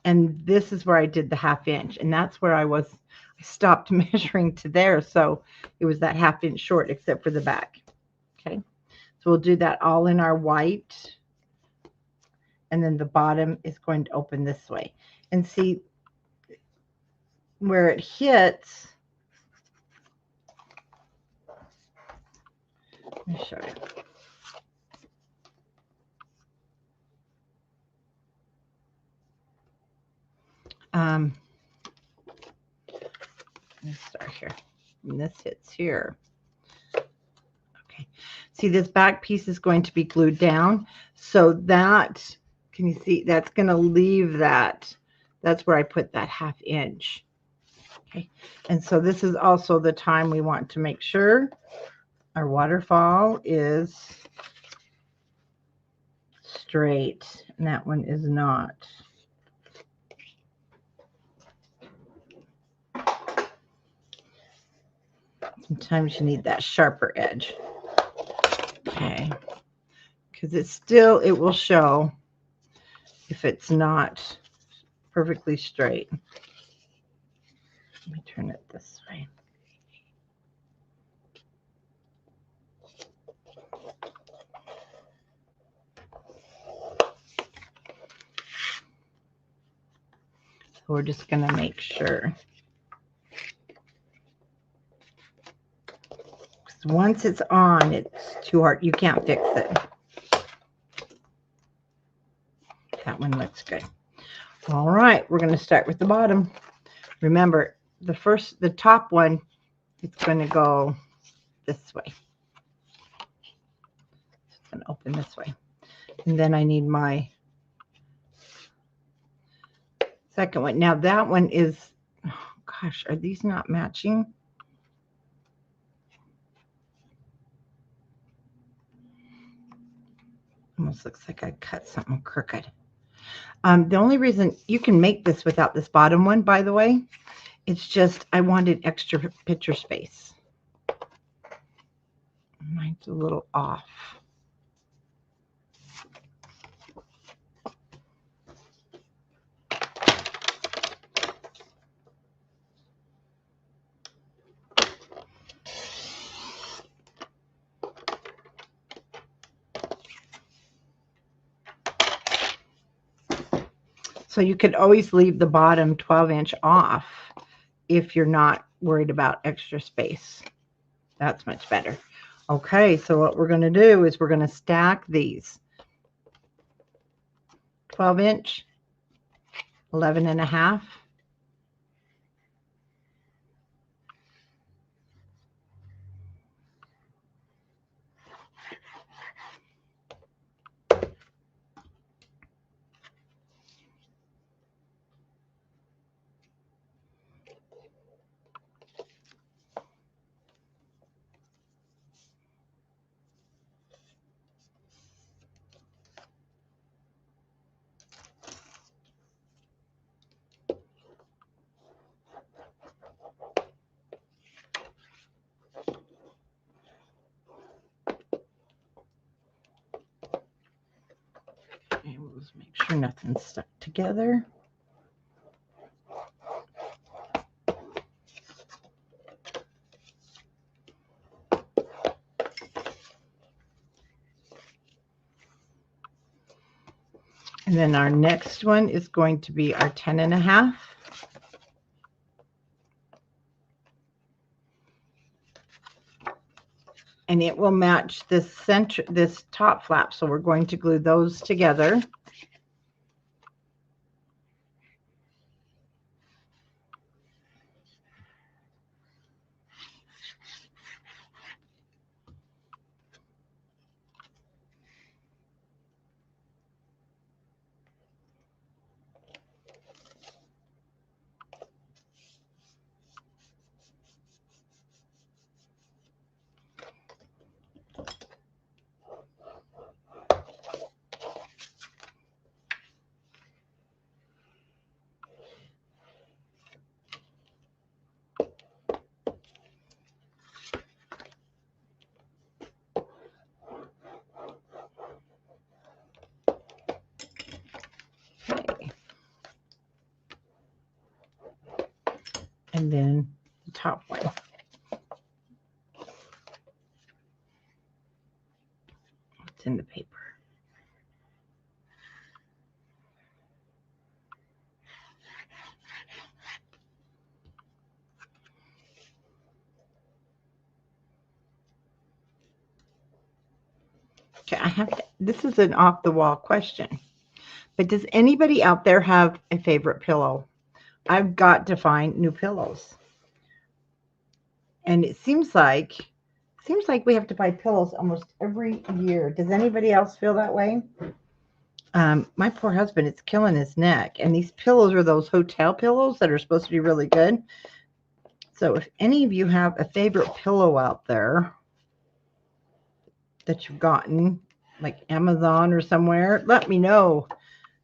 And this is where I did the 1/2 inch. And that's where I stopped measuring to there. So it was that 1/2 inch short, except for the back. Okay. So we'll do that all in our white. And then the bottom is going to open this way. And see where it hits. Let me show you. Let's start here. And this hits here. Okay. See, this back piece is going to be glued down. So that, can you see, that's going to leave that. That's where I put that 1/2 inch. Okay. And so this is also the time we want to make sure our waterfall is straight. And that one is not. Sometimes you need that sharper edge. Okay. Because it will show if it's not perfectly straight. Let me turn it this way. So we're just going to make sure. Once it's on, it's too hard. You can't fix it. That one looks good. All right, we're going to start with the bottom. Remember, the top one, it's going to go this way. It's going to open this way. And then I need my second one. Now that one is, oh gosh, are these not matching? Almost looks like I cut something crooked. The only reason you can make this without this bottom one, by the way, it's just I wanted extra picture space. Mine's a little off. So you could always leave the bottom 12-inch off if you're not worried about extra space. That's much better. Okay, so what we're going to do is we're going to stack these 12-inch, 11 and a half, and we'll just make sure nothing's stuck together. And then our next one is going to be our 10 and a half. And it will match this center, this top flap. So we're going to glue those together. Okay. And then the top one. What's in the paper? Okay, I have to, this is an off the wall question, but does anybody out there have a favorite pillow? I've got to find new pillows. And it seems like we have to buy pillows almost every year. Does anybody else feel that way? My poor husband, it's killing his neck. And these pillows are those hotel pillows that are supposed to be really good. So if any of you have a favorite pillow out there that you've gotten, like Amazon or somewhere, let me know.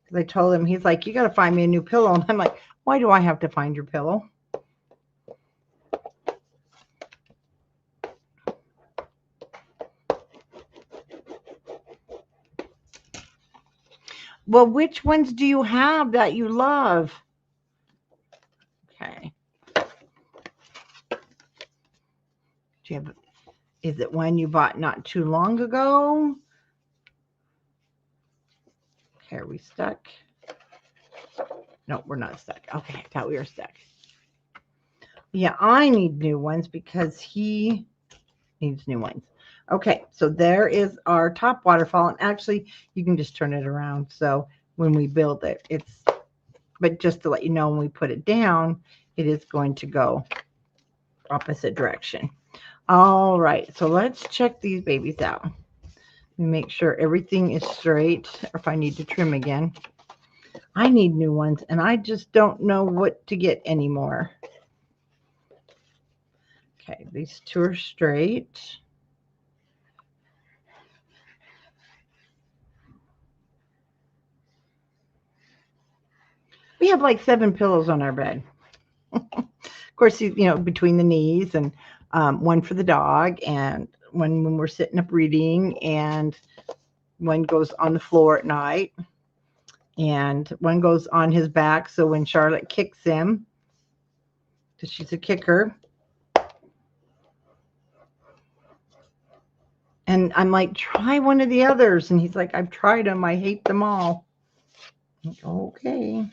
Because I told him, he's like, you got to find me a new pillow. And I'm like, why do I have to find your pillow? Well, which ones do you have that you love? Okay. Do you have, is it one you bought not too long ago? Okay, are we stuck? No, we're not stuck. Okay, I thought we were stuck. Yeah, I need new ones because he needs new ones. Okay, so there is our top waterfall. And actually, you can just turn it around. So when we build it, it's, but just to let you know, when we put it down, it is going to go opposite direction. All right, so let's check these babies out. Let me make sure everything is straight, or if I need to trim again. I need new ones, and I just don't know what to get anymore. Okay, these two are straight. We have like 7 pillows on our bed. Of course, you know, between the knees, and one for the dog, and one when we're sitting up reading, and one goes on the floor at night, and one goes on his back. So when Charlotte kicks him, because she's a kicker, and I'm like, try one of the others, and he's like, I've tried them, I hate them all. Okay.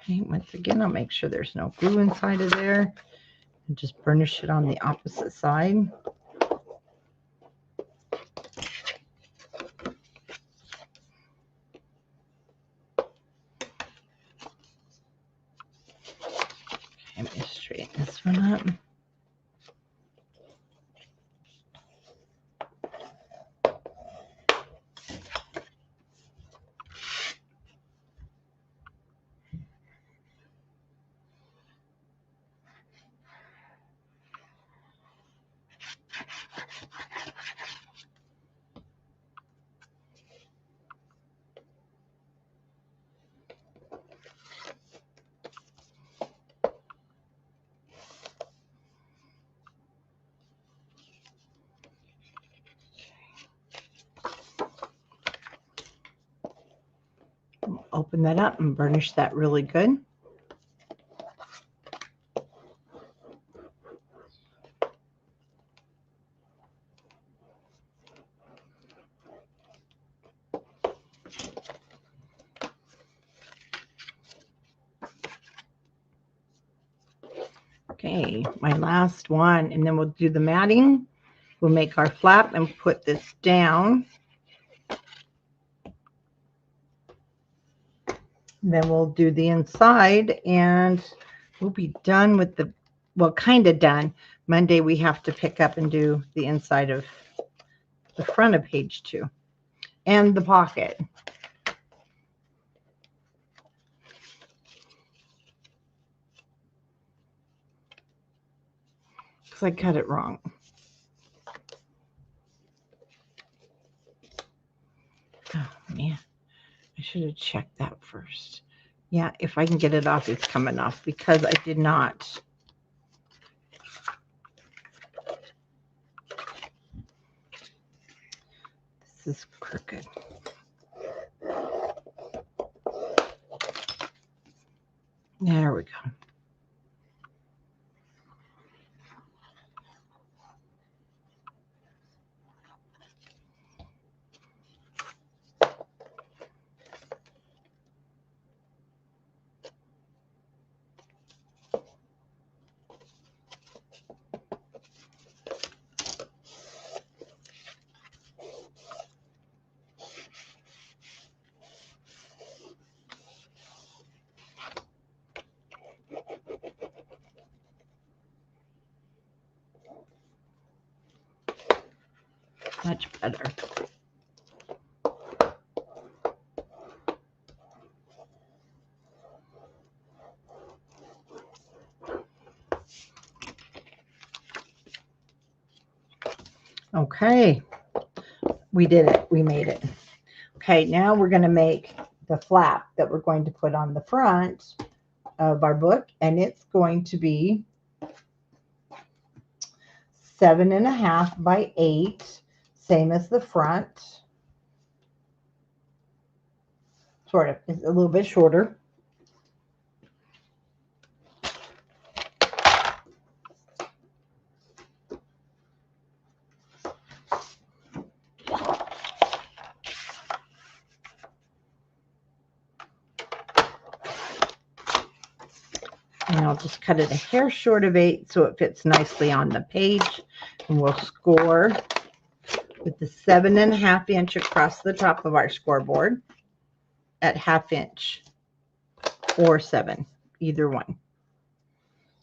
Okay, once again, I'll make sure there's no glue inside of there and just burnish it on the opposite side. Okay, let me straighten this one up. Open that up and burnish that really good. Okay, my last one, and then we'll do the matting. We'll make our flap and put this down. Then we'll do the inside and we'll be done with the, well, kind of done. Monday we have to pick up and do the inside of the front of page 2 and the pocket. Because I cut it wrong. Oh man, I should have checked that first. Yeah, if I can get it off, it's coming off because I did not. This is crooked. There we go. Much better. Okay, we did it. We made it. Okay, now we're going to make the flap that we're going to put on the front of our book, and it's going to be 7.5 by 8, same as the front. Sort of, it's a little bit shorter. And I'll just cut it a hair short of 8 so it fits nicely on the page. And we'll score with the 7.5 inch across the top of our scoreboard at 1/2 inch or 7, either one.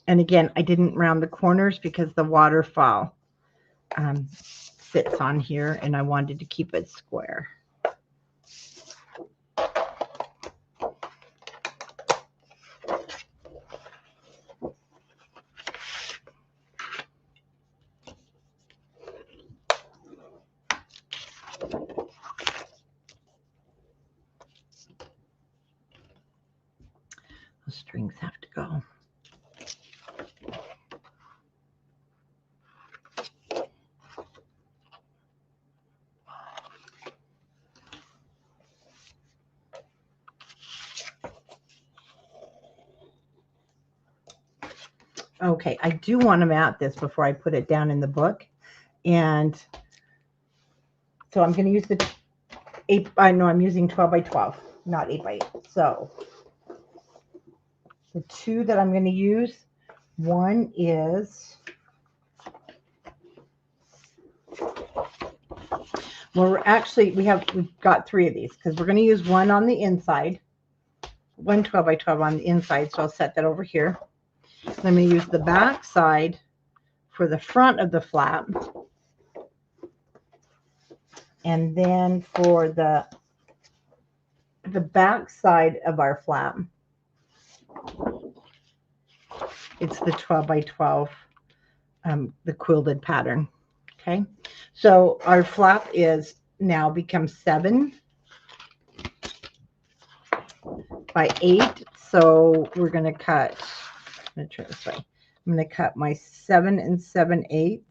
And again, I didn't round the corners because the waterfall fits on here and I wanted to keep it square. The strings have to go. Okay, I do want to mat this before I put it down in the book. And so I'm going to use the 8, I know I'm using 12 by 12, not 8 by 8. So the two that I'm going to use, one is, well, we've got three of these because we're going to use one on the inside, one 12 by 12 on the inside. So I'll set that over here. I'm going to use the back side for the front of the flap. And then for the back side of our flap, it's the 12 by 12, the quilted pattern. Okay, so our flap is now become 7 by 8. So we're going to cut, I'm going to turn it this way. I'm going to cut my 7 7/8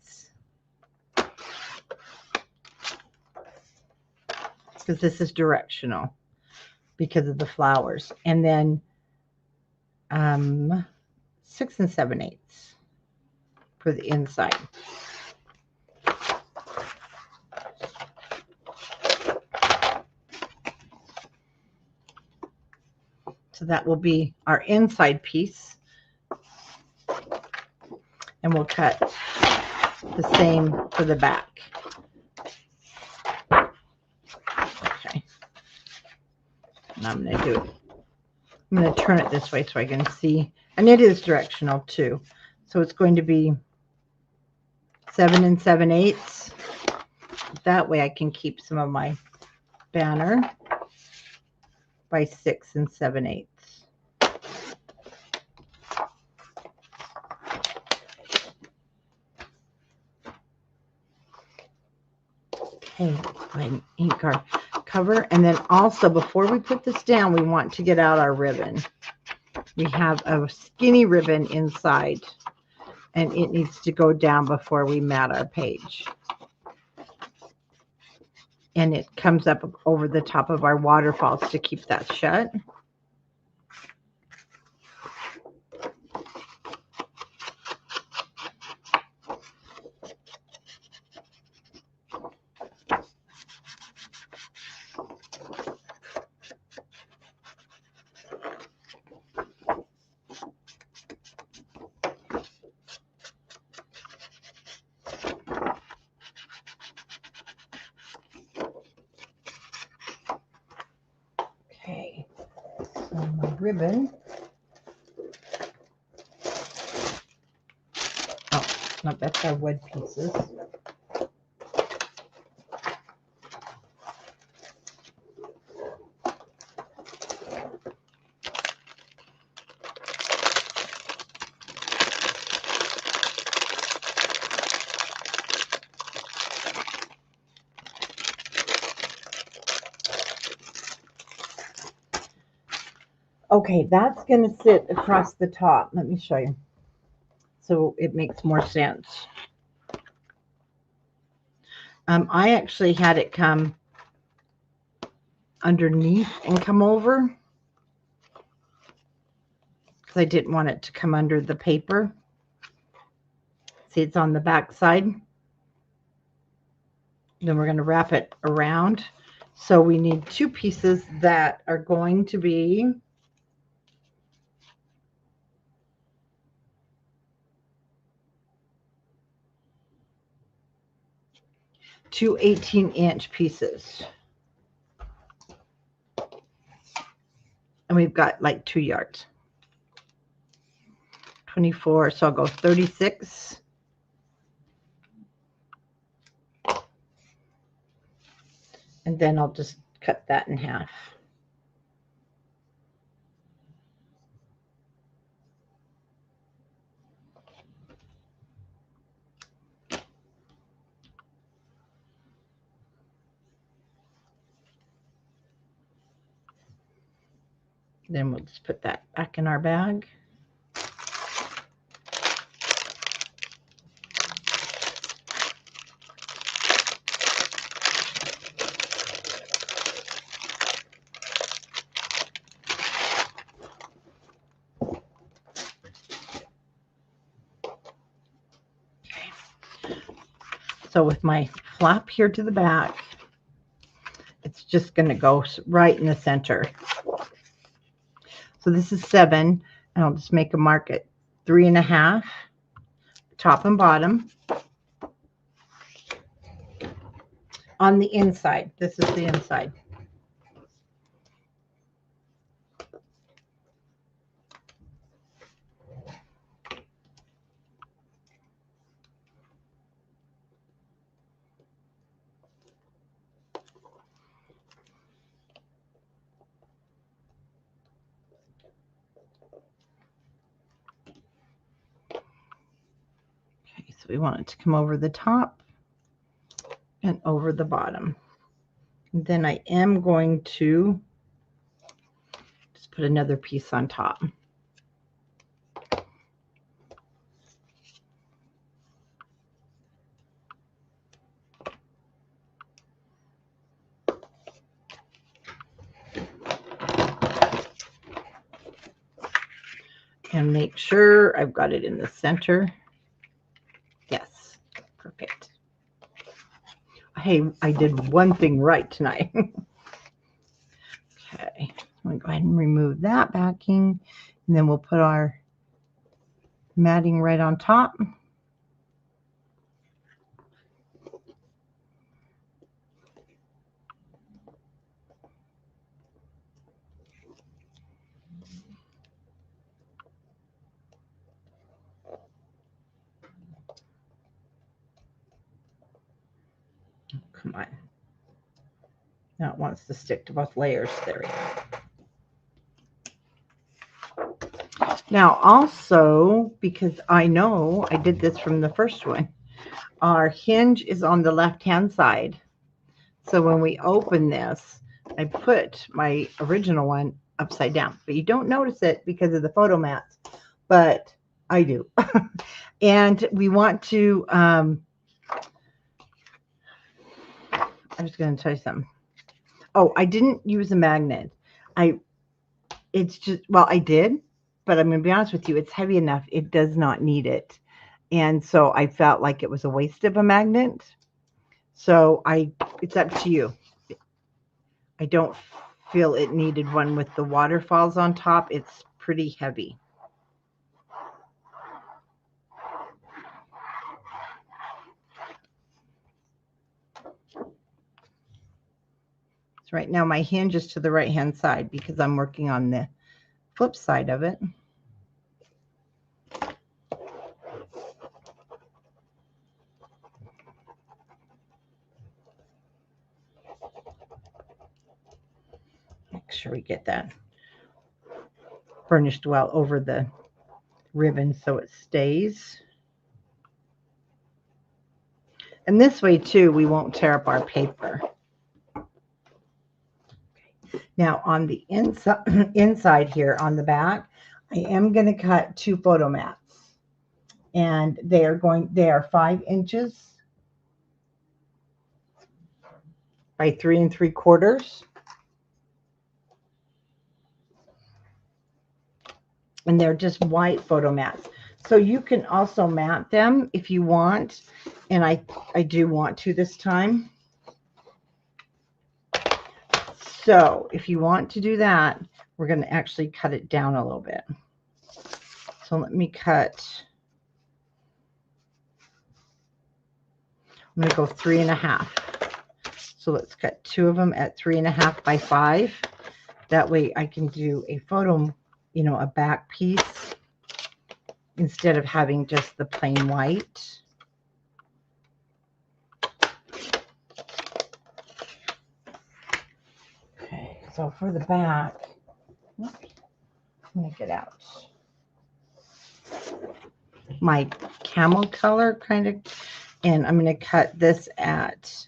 because this is directional because of the flowers, and then 6 7/8 for the inside. So that will be our inside piece. And we'll cut the same for the back. Okay. And I'm going to do it. I'm going to turn it this way so I can see. And it is directional too. So it's going to be 7 7/8. That way I can keep some of my banner by 6 7/8. Okay, my ink card cover. And then also, before we put this down, we want to get out our ribbon. We have a skinny ribbon inside, and it needs to go down before we mat our page. And it comes up over the top of our waterfalls to keep that shut. Okay, so my ribbon. Oh, no, that's our wood pieces. Okay, that's going to sit across the top. Let me show you. So it makes more sense. I actually had it come underneath and come over because I didn't want it to come under the paper. See, it's on the back side. Then we're going to wrap it around. So we need two pieces that are going to be two 18-inch pieces. And we've got like 2 yards. 24, so I'll go 36. And then I'll just cut that in half. Then we'll just put that back in our bag. So with my flap here to the back, it's just going to go right in the center. So this is 7. And I'll just make a mark at 3.5, top and bottom. On the inside, this is the inside. Okay, so we want it to come over the top and over the bottom. And then I am going to just put another piece on top. And make sure I've got it in the center. Yes, perfect. Hey, I did one thing right tonight. Okay, I'm going to go ahead and remove that backing, and then we'll put our matting right on top. Come on. Now it wants to stick to both layers. There we go. Now also, because I know I did this from the first one, our hinge is on the left-hand side. So when we open this, I put my original one upside down, but you don't notice it because of the photo mats, but I do. And we want to, I'm just going to tell you something. Oh, I didn't use a magnet. It's just, well, I did, but I'm going to be honest with you, it's heavy enough. It does not need it. And so I felt like it was a waste of a magnet. So it's up to you. I don't feel it needed one with the waterfalls on top. It's pretty heavy. So right now my hinge is to the right hand side because I'm working on the flip side of it. Make sure we get that burnished well over the ribbon so it stays. And this way too, we won't tear up our paper. Now on the inside here on the back, I am going to cut 2 photo mats, and they are 5 inches by 3 3/4. And they're just white photo mats. So you can also mat them if you want, and I do want to this time. So if you want to do that, we're going to actually cut it down a little bit. So let me cut. I'm going to go 3.5. So let's cut 2 of them at 3.5 by 5. That way I can do a photo, a back piece instead of having just the plain white. Okay, so for the back, I'm going to get out my camel color kind of, and I'm going to cut this at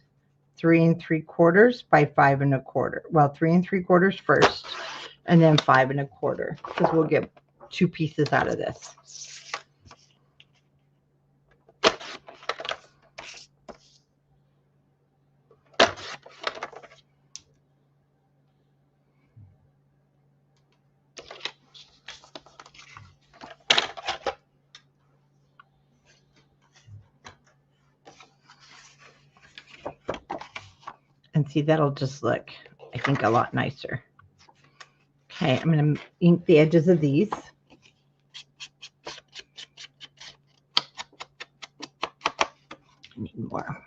3 3/4 by 5 1/4. Well, 3 3/4 first, and then 5 1/4, because we'll get 2 pieces out of this. And see, that'll just look, I think, a lot nicer. Okay, I'm going to ink the edges of these. Need more.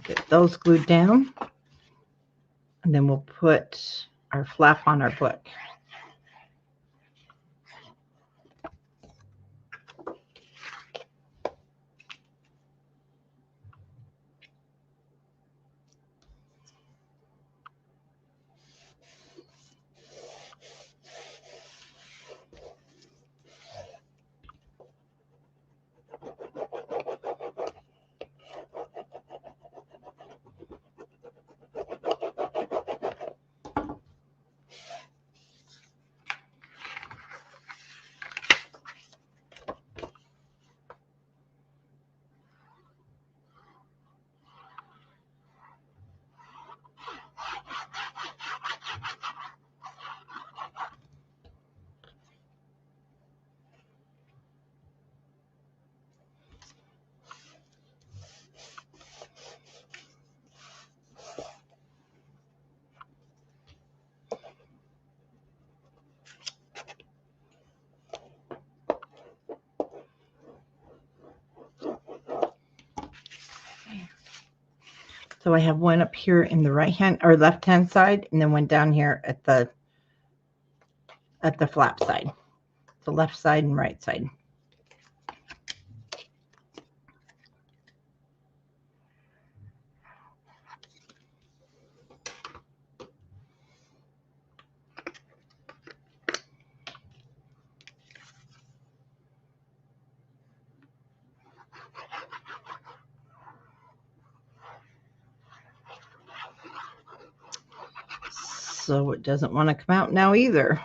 Get those glued down, and then we'll put our flap on our book. So I have one up here in the right hand or left hand side, and then one down here at the flap side. So left side and right side. So it doesn't want to come out now either.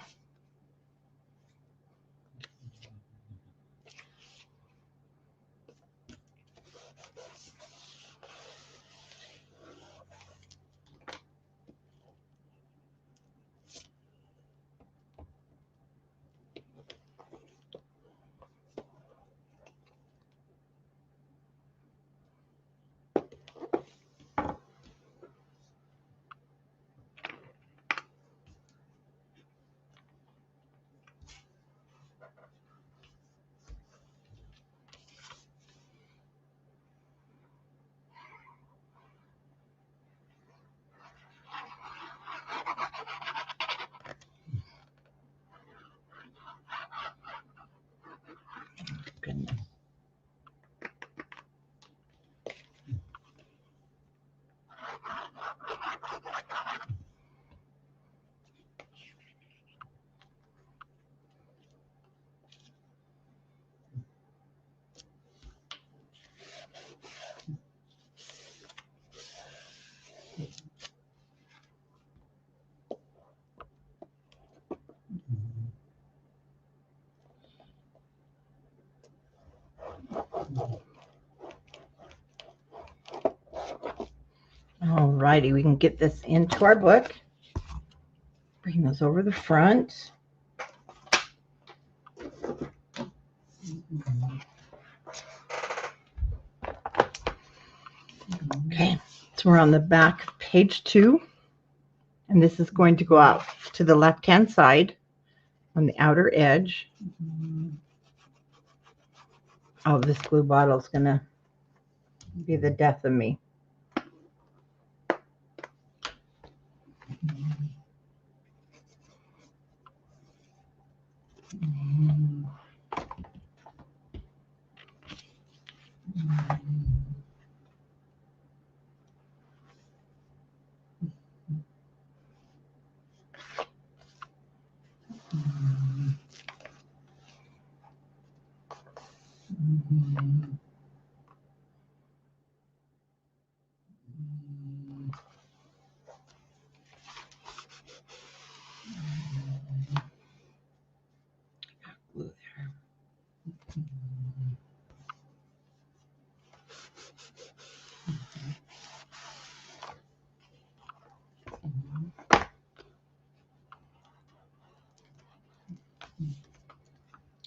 Goodness. All righty, we can get this into our book. Bring those over the front. Okay, so we're on the back of page 2, and this is going to go out to the left-hand side on the outer edge. Oh, this glue bottle is going to be the death of me.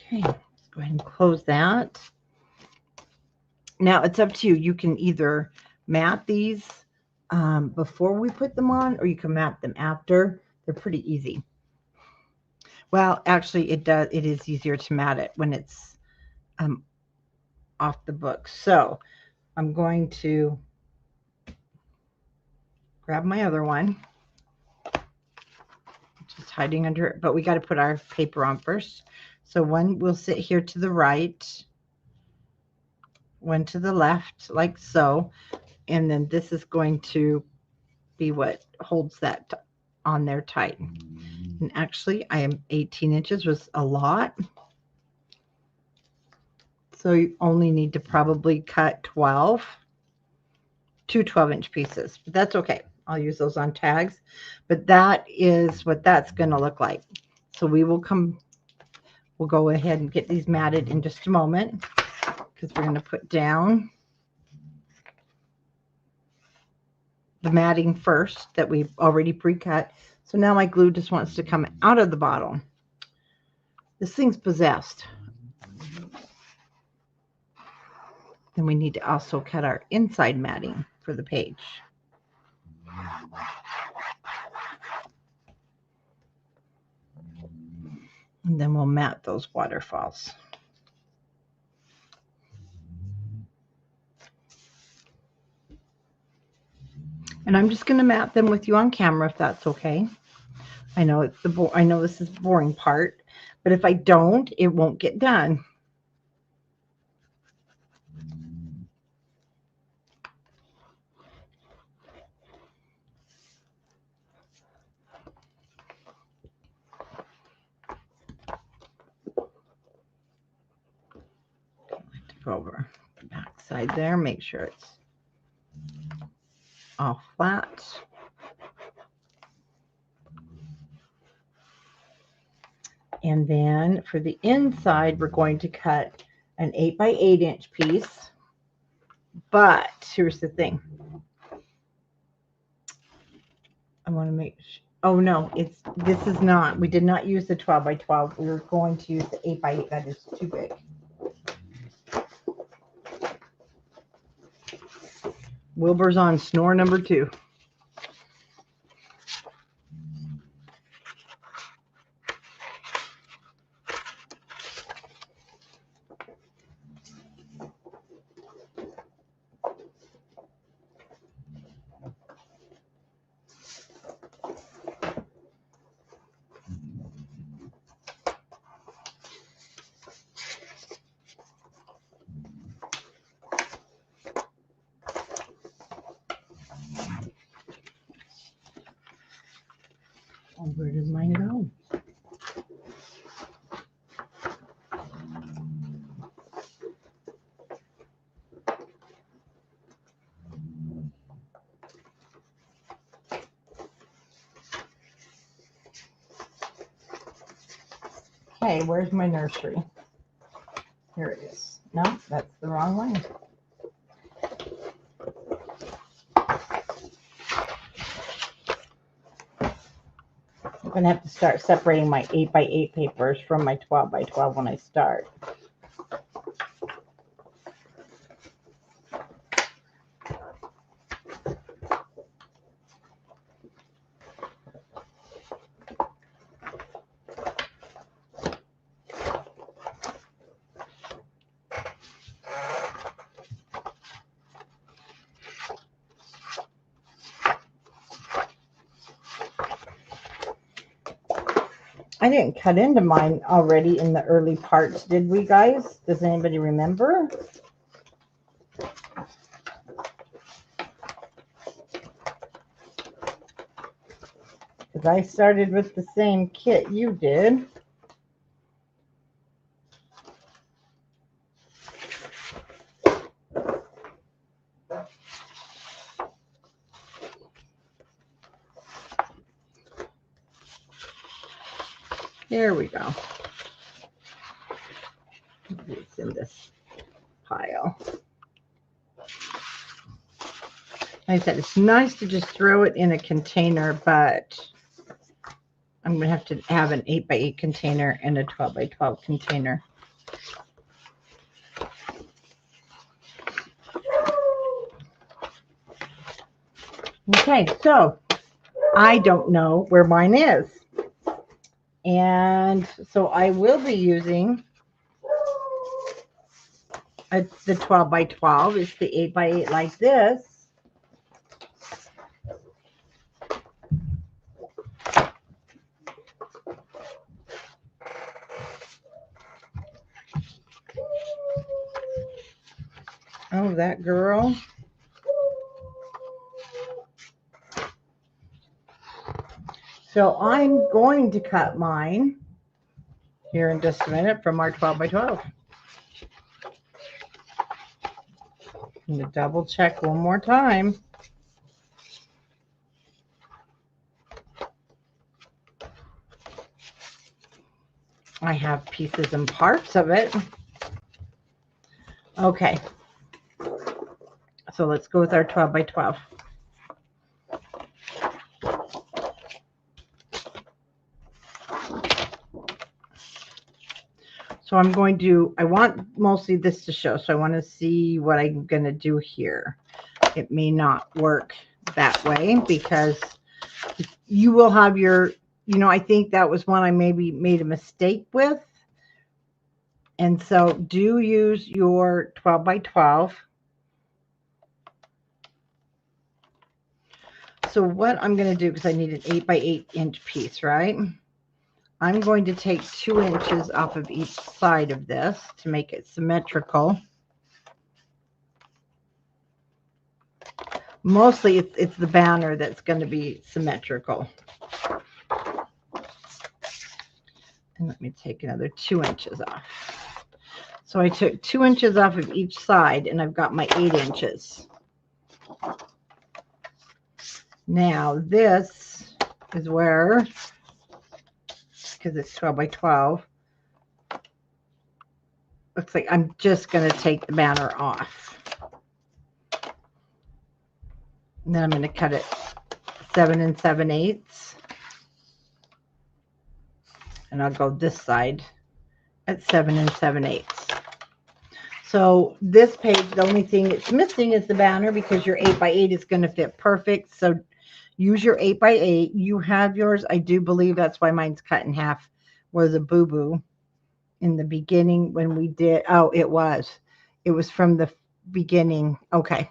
Okay, let's go ahead and close that. Now it's up to you. You can either mat these before we put them on, or you can mat them after. They're pretty easy. Well, actually, it is easier to mat it when it's off the book. So I'm going to grab my other one, just hiding under it, but we got to put our paper on first. So one will sit here to the right, one to the left, like so, and then this is going to be what holds that on there tight. And actually, I am 18 inches was a lot, so you only need to probably cut 2 12-inch pieces, but that's okay. I'll use those on tags, but that is what that's going to look like. So we'll go ahead and get these matted in just a moment, because we're going to put down the matting first that we've already pre-cut. So now my glue just wants to come out of the bottle. This thing's possessed. Then we need to also cut our inside matting for the page. And then we'll mat those waterfalls. And I'm just going to mat them with you on camera if that's okay. I know I know this is the boring part, but if I don't, it won't get done. Go over the back side there, make sure it's all flat. And then for the inside, we're going to cut an 8 by 8 inch piece. But here's the thing. I want to make sure. Oh no, this is not. We did not use the 12 by 12. We were going to use the 8 by 8. That is too big. Wilbur's on snore number 2. Oh, where did mine go? Okay, where's my nursery? Here it is. No, that's the wrong one. I'm going to have to start separating my 8 by 8 papers from my 12 by 12 when I start. I didn't cut into mine already in the early parts, did we, guys? Does anybody remember? Because I started with the same kit you did. There we go. It's in this pile. Like I said, it's nice to just throw it in a container, but I'm going to have an 8 by 8 container and a 12 by 12 container. Okay, so I don't know where mine is. And so I will be using the 12 by 12. It's the 8 by 8 like this. Oh, that girl. So I'm going to cut mine here in just a minute from our 12 by 12. I'm going to double check one more time. I have pieces and parts of it. Okay. So let's go with our 12 by 12. So I'm going to, I want mostly this to show. So I want to see what I'm going to do here. It may not work that way because you will have your, I think that was one I maybe made a mistake with. And so do use your 12 by 12. So what I'm going to do, because I need an 8 by 8 inch piece, right? I'm going to take 2 inches off of each side of this to make it symmetrical. Mostly it's the banner that's going to be symmetrical. And let me take another 2 inches off. So I took 2 inches off of each side and I've got my 8 inches. Now this is where, because it's 12 by 12, looks like I'm just going to take the banner off. And then I'm going to cut it 7 7/8. And I'll go this side at 7 7/8. So this page, the only thing it's missing is the banner because your 8 by 8 is going to fit perfect. So use your 8 by 8. You have yours. I do believe that's why mine's cut in half, was a boo-boo in the beginning when we did. Oh, it was from the beginning. Okay.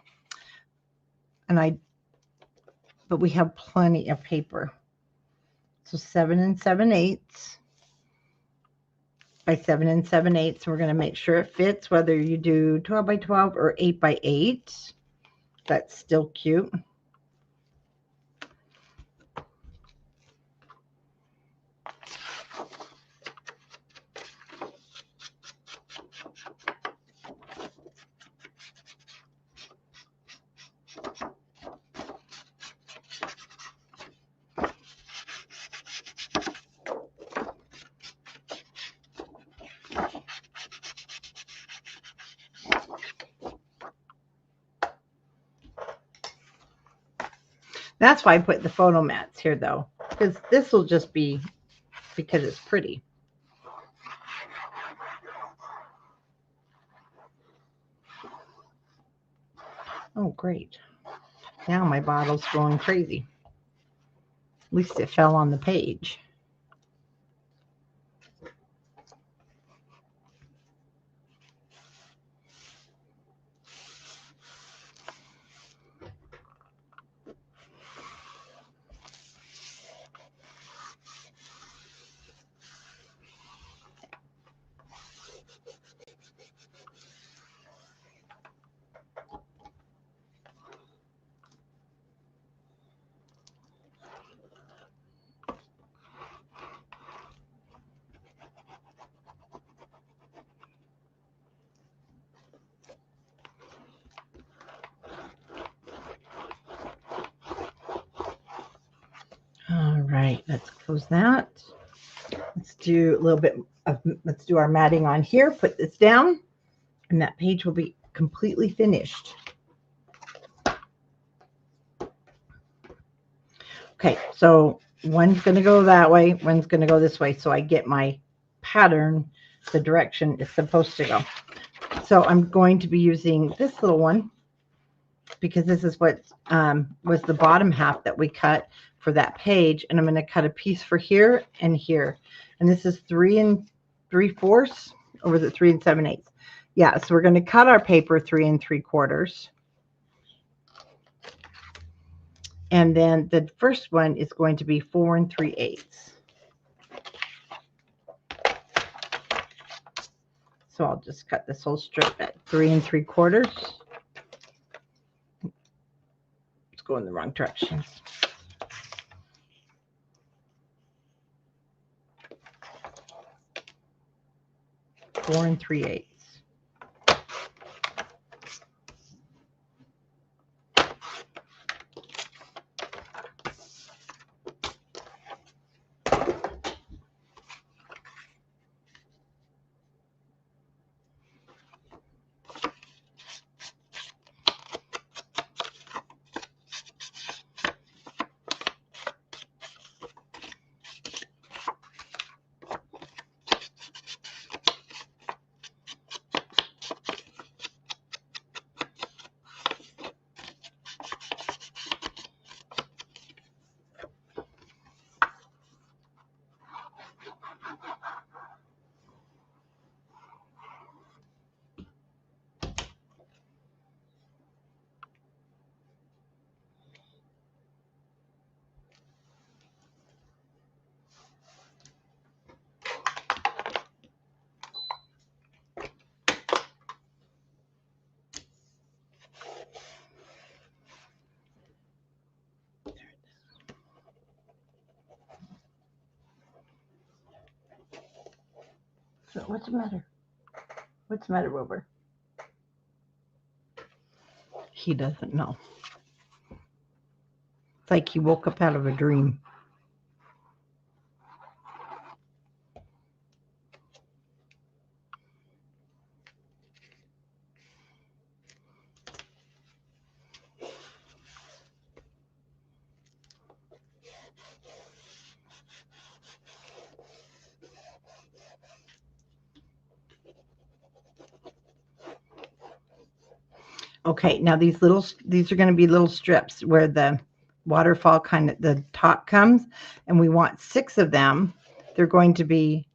But we have plenty of paper. So 7 7/8 by 7 7/8. So we're going to make sure it fits whether you do 12 by 12 or 8 by 8. That's still cute. That's why I put the photo mats here, though, because this will just be because it's pretty. Oh, great. Now my bottle's going crazy. At least it fell on the page. All right, let's close that. Let's do a little bit of, let's do our matting on here, put this down, and that page will be completely finished. Okay, so one's going to go that way, one's going to go this way, so I get my pattern the direction it's supposed to go. So I'm going to be using this little one because this is what was the bottom half that we cut for that page. And I'm going to cut a piece for here and here. And this is 3 3/4, or was it 3 7/8? Yeah, so we're going to cut our paper 3 3/4. And then the first one is going to be 4 3/8. So I'll just cut this whole strip at 3 3/4. It's going the wrong direction. Four and 3/8. So what's the matter? What's the matter, Wilbur? He doesn't know. It's like he woke up out of a dream. Okay, now these are going to be little strips where the waterfall kind of the top comes, and we want 6 of them. They're going to be,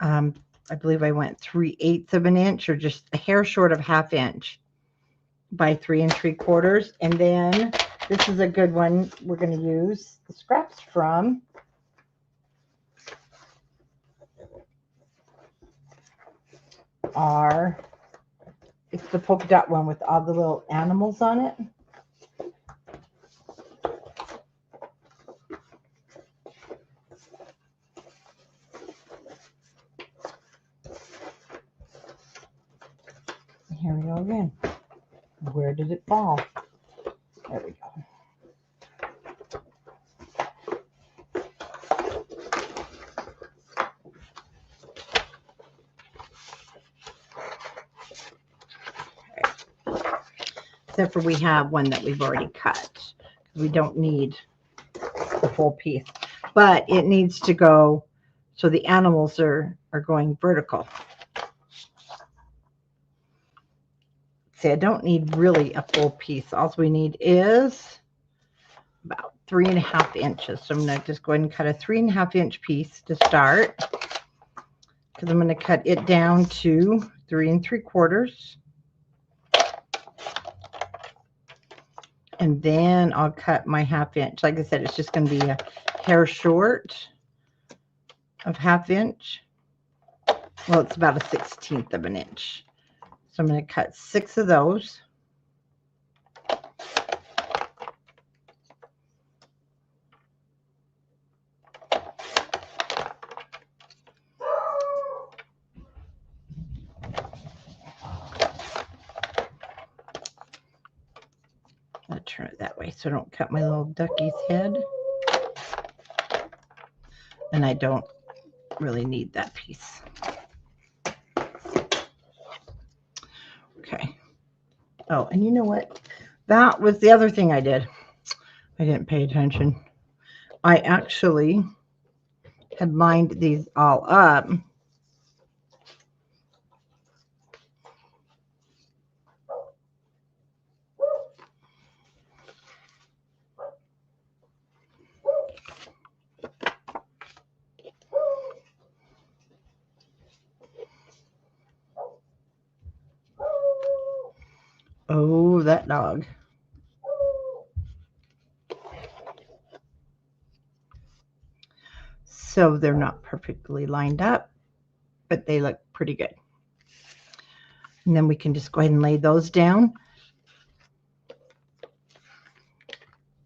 I believe I went 3/8 of an inch, or just a hair short of 1/2 inch by 3 3/4. And then this is a good one. We're going to use the scraps from it's the polka dot one with all the little animals on it. And here we go again. Where did it fall? There we go. Except for we have one that we've already cut. We don't need the full piece, but it needs to go so the animals are going vertical. See, I don't need really a full piece. All we need is about 3 1/2 inches. So I'm going to just go ahead and cut a 3 1/2 inch piece to start, because I'm going to cut it down to 3 3/4. And then I'll cut my 1/2 inch. Like I said, it's just going to be a hair short of 1/2 inch. Well, it's about a 1/16 of an inch. So I'm going to cut 6 of those. I'll turn it that way so I don't cut my little duckie's head. And I don't really need that piece. Okay. Oh, and you know what? That was the other thing I did. I didn't pay attention. I actually had lined these all up Oh, that dog. So they're not perfectly lined up, but they look pretty good. And then we can just go ahead and lay those down.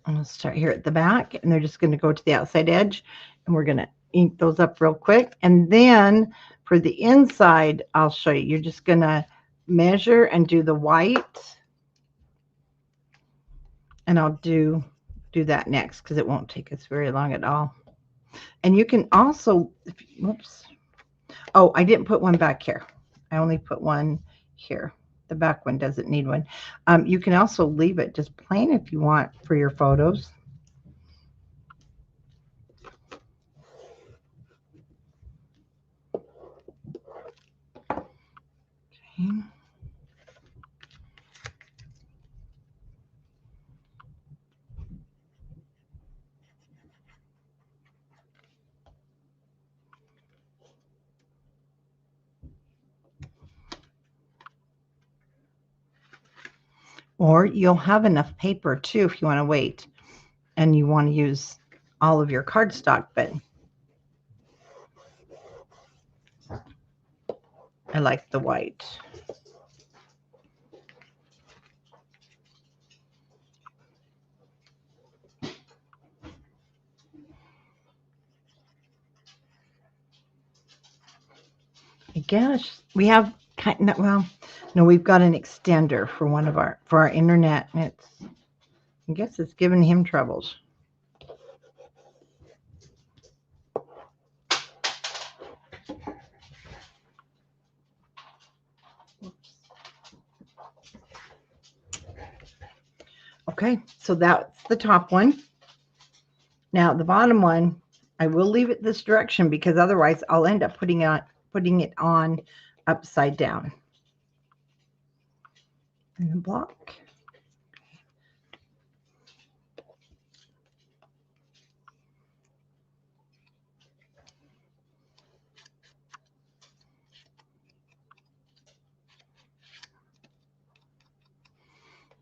I'm going to start here at the back, and they're just going to go to the outside edge, and we're going to ink those up real quick. And then for the inside, I'll show you. You're just going to measure and do the white, and I'll do that next because it won't take us very long at all. And you can also, whoops. Oh, I didn't put one back here. I only put one here. The back one doesn't need one. You can also leave it just plain if you want for your photos. Okay. Or you'll have enough paper too if you want to wait and you want to use all of your cardstock, but I like the white. Gosh, we have kind of, well, no, we've got an extender for one of for our internet, and I guess it's giving him troubles. Okay, so that's the top one. Now the bottom one, I will leave it this direction because otherwise I'll end up putting it on upside down. And the block.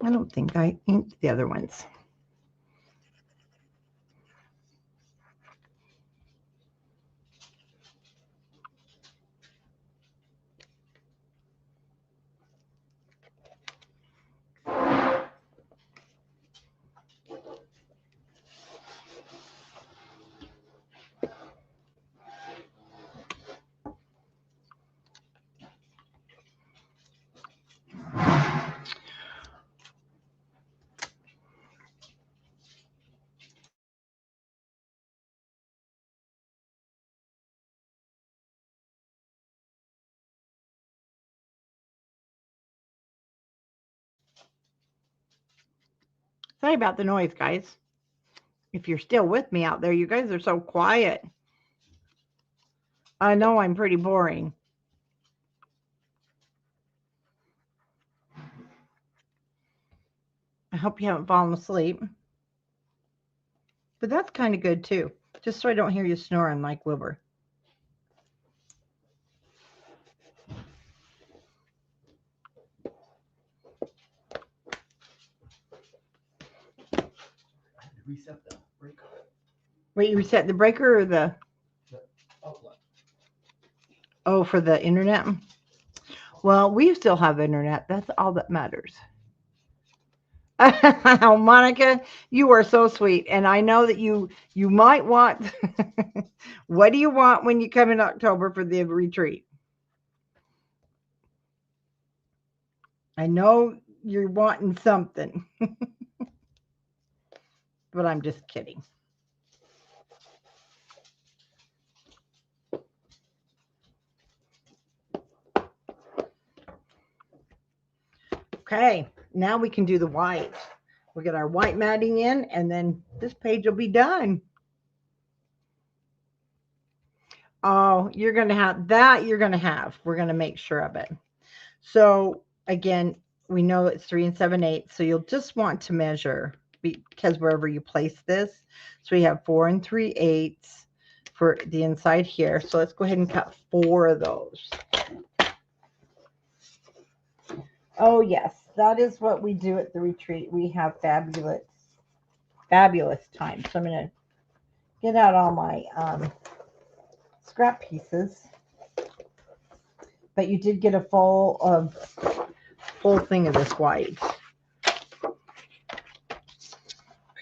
I don't think I inked the other ones. Sorry about the noise, guys. If you're still with me out there, you guys are so quiet. I know I'm pretty boring. I hope you haven't fallen asleep. But that's kind of good too, just so I don't hear you snoring like Wilbur. Reset the breaker. Wait, you reset the breaker or the outlet? Oh, for the internet? Well, we still have internet. That's all that matters. Oh, Monica, you are so sweet. And I know that you might want what do you want when you come in October for the retreat? I know you're wanting something. But I'm just kidding. Okay, now we can do the white. We'll get our white matting in, and then this page will be done. Oh, you're going to have that. We're going to make sure of it. So again, we know it's 3 7/8. So you'll just want to measure because wherever you place this. So we have 4 3/8 for the inside here. So let's go ahead and cut 4 of those. Oh, yes. that is what we do at the retreat. We have fabulous, fabulous time. So I'm going to get out all my scrap pieces. But you did get a full thing of this white.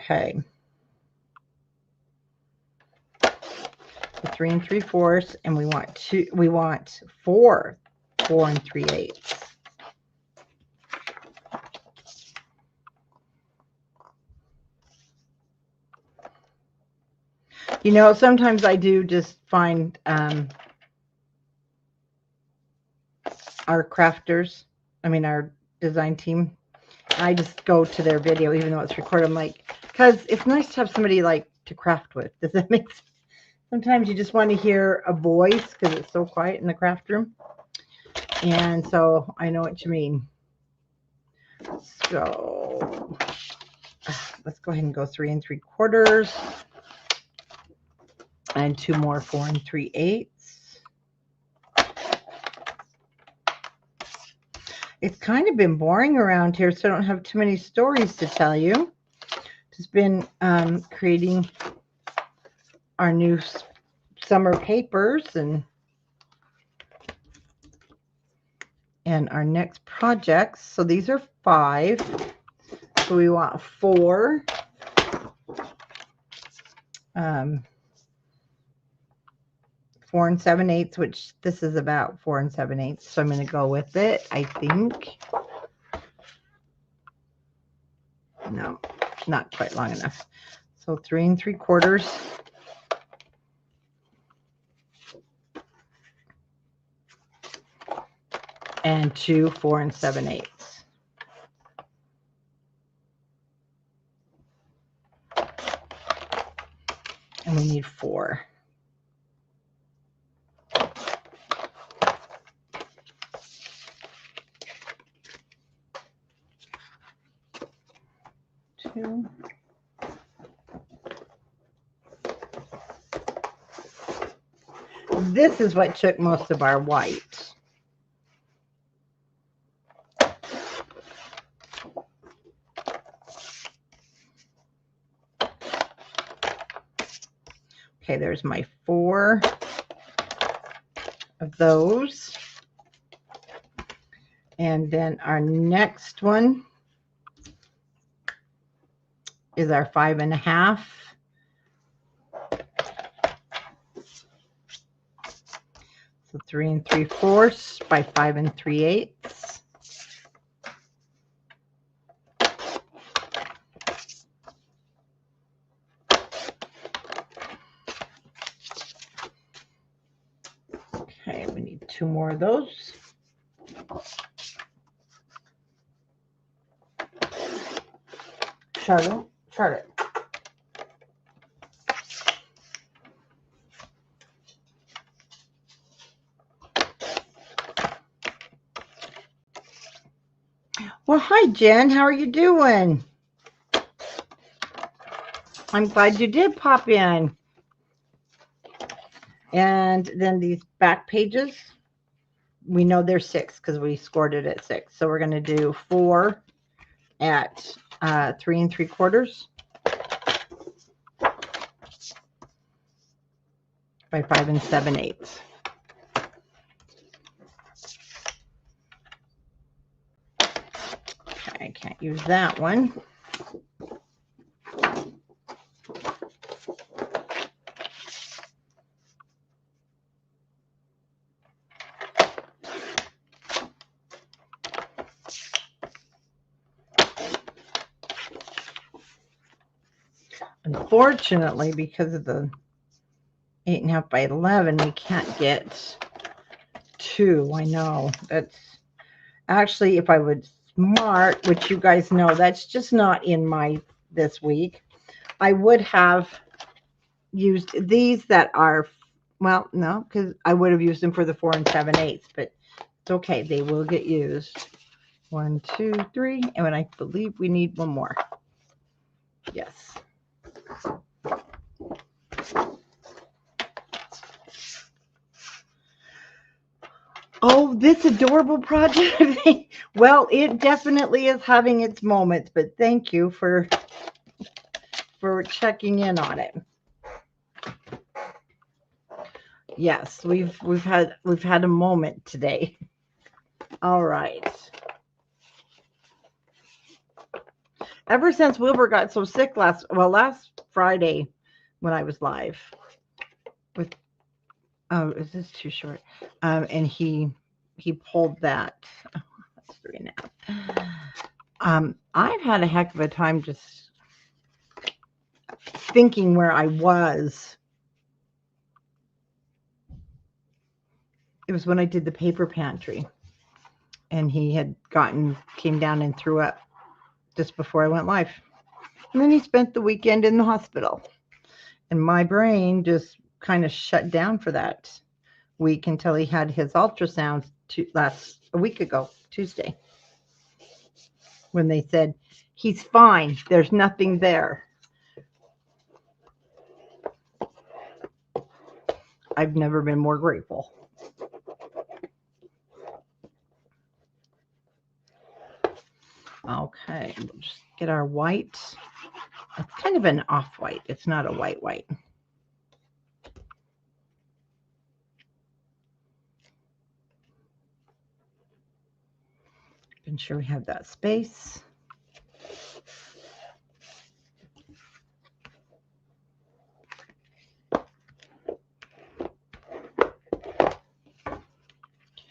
Okay. The 3 3/4, and we want 4 3/8. You know, sometimes I do just find our crafters, our design team, I just go to their video, even though it's recorded. I'm like, because it's nice to have somebody like to craft with. Does that make sense? Sometimes you just want to hear a voice because it's so quiet in the craft room. And so I know what you mean. So let's go ahead and go 3 3/4 and 2 more 4 3/8. It's kind of been boring around here, so I don't have too many stories to tell you. Just been creating our new summer papers and our next projects. So these are 5. So we want 4. 4 7/8, which this is about 4 7/8. So I'm going to go with it, I think. No, not quite long enough. So 3 3/4. And 2 4 7/8. And we need 4. Two. This is what took most of our white. Okay, there's my 4 of those. And then our next one is our 5 1/2. So 3 3/4 by 5 3/8. Okay, we need 2 more of those. Charlotte. Well, hi, Jen. How are you doing? I'm glad you did pop in. And then these back pages, we know they're 6 because we scored it at 6. So we're going to do 4 at 3 3/4 by 5 7/8. Okay, I can't use that one. Unfortunately, because of the 8 1/2 by 11, we can't get 2. I know. That's actually, if I would smart, which you guys know, that's just not in my this week. I would have used these that are, well, no, because I would have used them for the 4 7/8, but it's okay. They will get used. 1 2 3, and I believe we need 1 more. Yes. Oh, this adorable project. Well, it definitely is having its moments, but thank you for checking in on it. Yes, we've had a moment today. All right. Ever since Wilbur got so sick last Friday when I was live with is this too short? And he pulled that. Oh, that's 3.5. I've had a heck of a time just thinking where I was. It was when I did the paper pantry, and he had came down and threw up just before I went live. And then he spent the weekend in the hospital. And my brain just kind of shut down for that week until he had his ultrasound a week ago, Tuesday, when they said, he's fine, there's nothing there. I've never been more grateful. Okay, we'll just get our white. It's kind of an off-white. It's not a white. Ensure we have that space.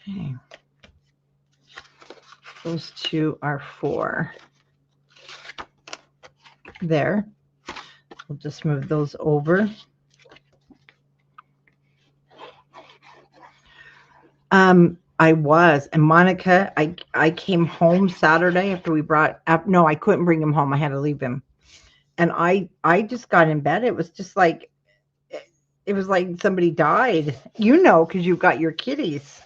Okay. Those two are 4. There. We'll just move those over. And Monica, I came home Saturday after we no, I couldn't bring him home. I had to leave him. And I just got in bed. It was just like, it was like somebody died, because you've got your kitties.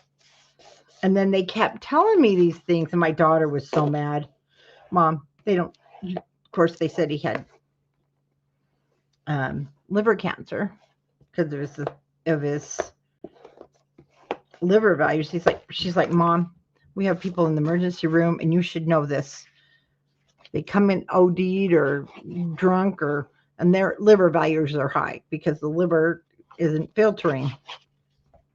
And then they kept telling me these things. And my daughter was so mad. Mom, of course, they said he had liver cancer because of his liver values. She's like, Mom, we have people in the emergency room, and you should know this. They come in OD'd or drunk, and their liver values are high because the liver isn't filtering,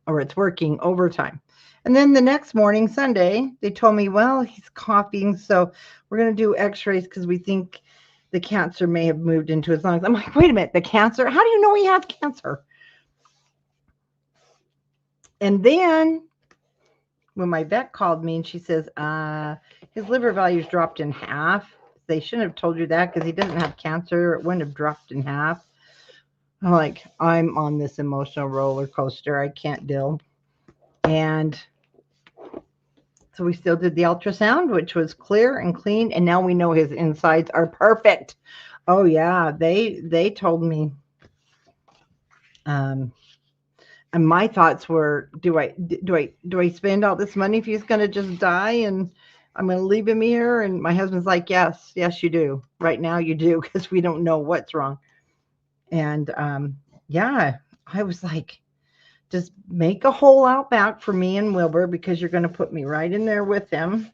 or it's working overtime. And then the next morning, Sunday, they told me, well, he's coughing, so we're going to do x-rays because we think the cancer may have moved into his lungs. I'm like, wait a minute, the cancer? How do you know he has cancer? And then when my vet called me and she says, his liver values dropped in half. They shouldn't have told you that because he doesn't have cancer. It wouldn't have dropped in half. I'm like, I'm on this emotional roller coaster. I can't deal. And so we still did the ultrasound, which was clear and clean. And now we know his insides are perfect. Oh yeah. They told me, and my thoughts were, do I spend all this money if he's going to just die and I'm going to leave him here? And my husband's like, yes, you do. Right now you do, because we don't know what's wrong. And yeah, I was like, just make a hole out back for me and Wilbur, because you're going to put me right in there with him.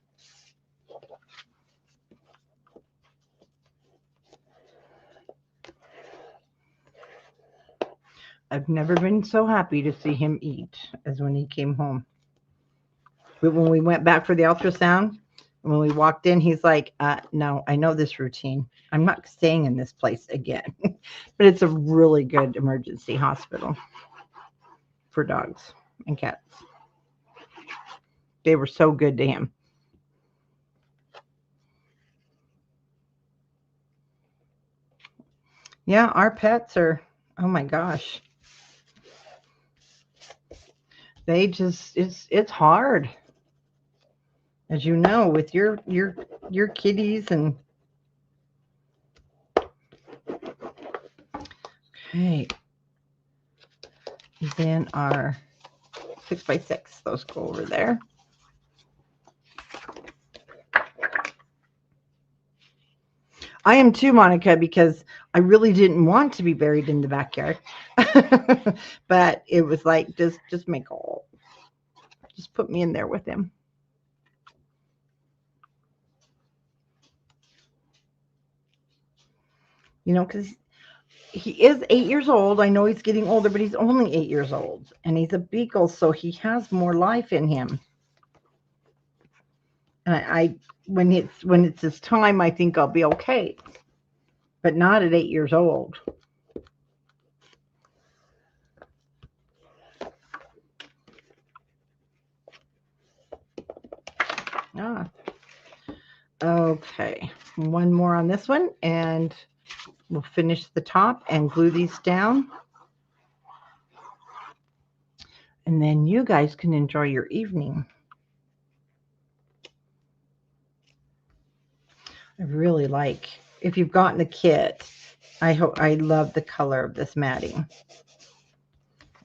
I've never been so happy to see him eat as when he came home. But when we went back for the ultrasound, when we walked in, he's like, no, I know this routine. I'm not staying in this place again. But it's a really good emergency hospital for dogs and cats. They were so good to him. Yeah, our pets are, oh my gosh. They just, it's hard. As you know, with your kitties and okay. Then our 6x6, those go over there. I am too, Monica, because I really didn't want to be buried in the backyard. But it was like, just make a hole. Just put me in there with him. You know, because he is 8 years old. I know he's getting older, but he's only 8 years old. And he's a beagle, so he has more life in him. And when it's his time, I think I'll be okay. But not at 8 years old. Ah. Okay. One more on this one, and we'll finish the top and glue these down. And then you guys can enjoy your evening. I really like, if you've gotten the kit, I love the color of this matting,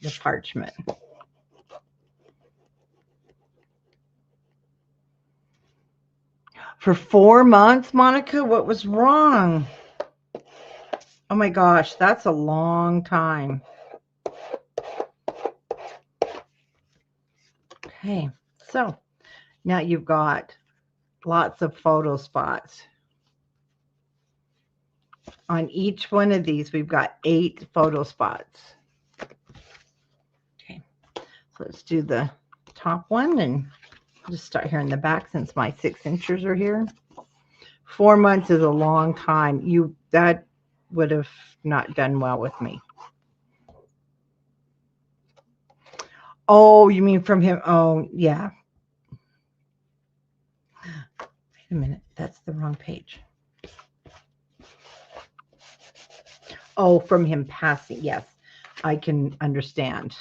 the parchment. For 4 months, Monica, what was wrong? Oh my gosh, that's a long time. Okay, so now you've got lots of photo spots. On each one of these, we've got 8 photo spots. Okay, so let's do the top one and just start here in the back since my 6 inchers are here. 4 months is a long time. That would have not done well with me. Oh, you mean from him? Oh, yeah. Wait a minute. That's the wrong page. Oh, from him passing. Yes, I can understand.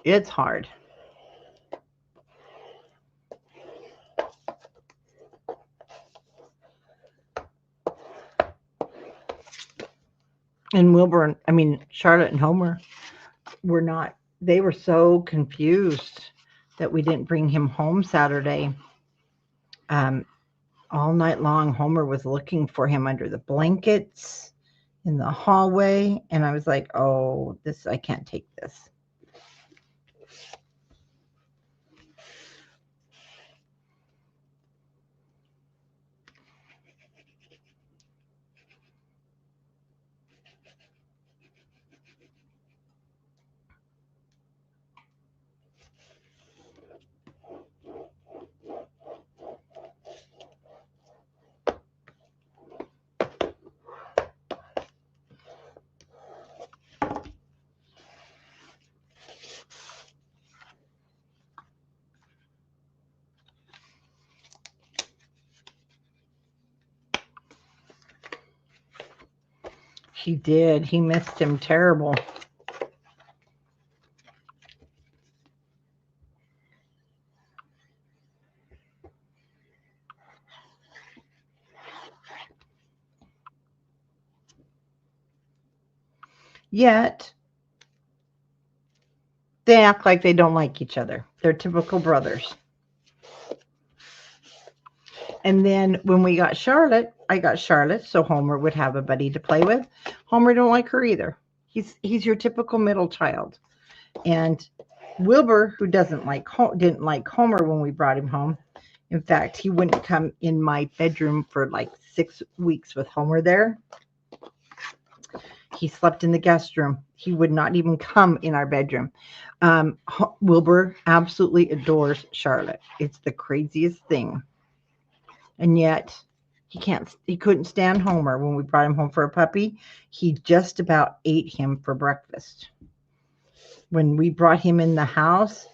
It's hard. And Charlotte and Homer they were so confused that we didn't bring him home Saturday. All night long, Homer was looking for him under the blankets in the hallway. And I was like, oh, I can't take this. He did. He missed him terrible. Yet, they act like they don't like each other. They're typical brothers. And then when we got Charlotte, I got Charlotte so Homer would have a buddy to play with. Homer don't like her either. He's your typical middle child. And Wilbur, who didn't like Homer when we brought him home. In fact, he wouldn't come in my bedroom for like 6 weeks with Homer there. He slept in the guest room. He would not even come in our bedroom. Wilbur absolutely adores Charlotte. It's the craziest thing. And yet he couldn't stand Homer. When we brought him home for a puppy, he just about ate him for breakfast. When we brought him in the house,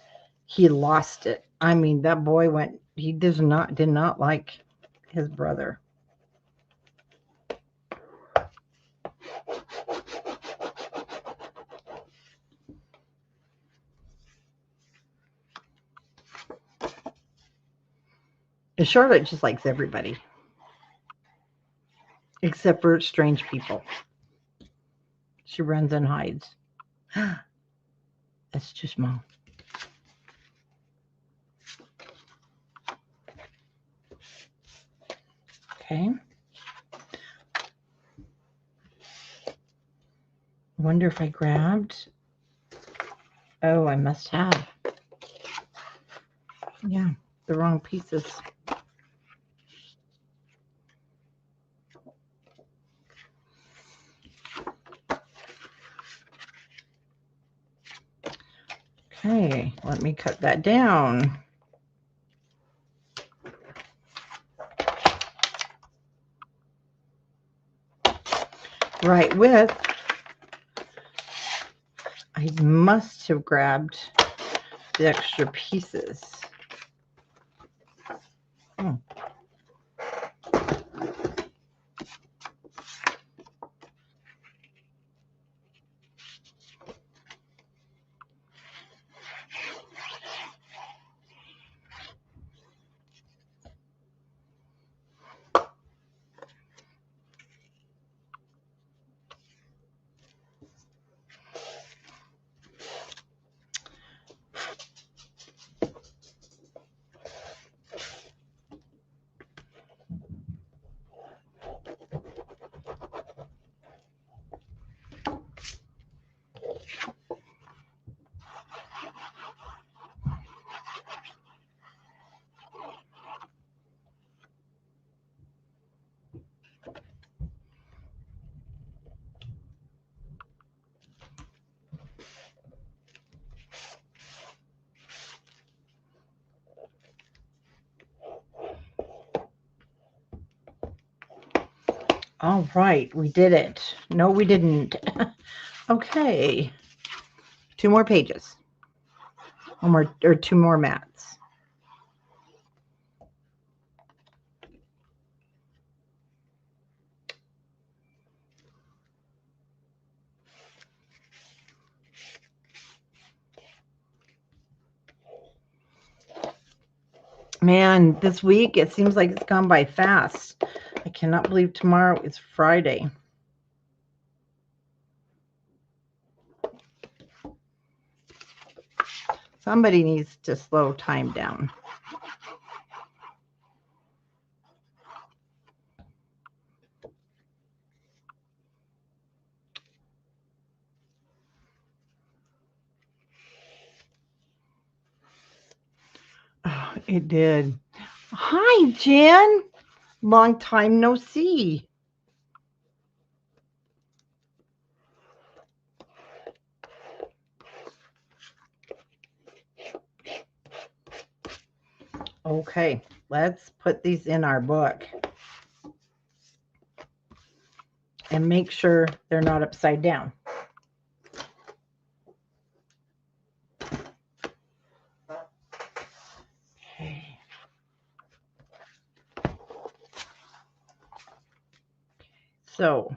he lost it. I mean, that boy he did not like his brother. And Charlotte just likes everybody. Except for strange people. She runs and hides. That's just Mom. Okay. Wonder if I grabbed. Oh, I must have. Yeah, the wrong pieces. Okay, let me cut that down. Right width. I must have grabbed the extra pieces. Oh. All right, we did it. No, we didn't. Okay. 2 more pages. One more, or 2 more mats. Man, this week, it seems like it's gone by fast. I cannot believe tomorrow is Friday. Somebody needs to slow time down. Oh, it did. Hi, Jen. Long time no see. Okay, let's put these in our book and make sure they're not upside down. Okay. So,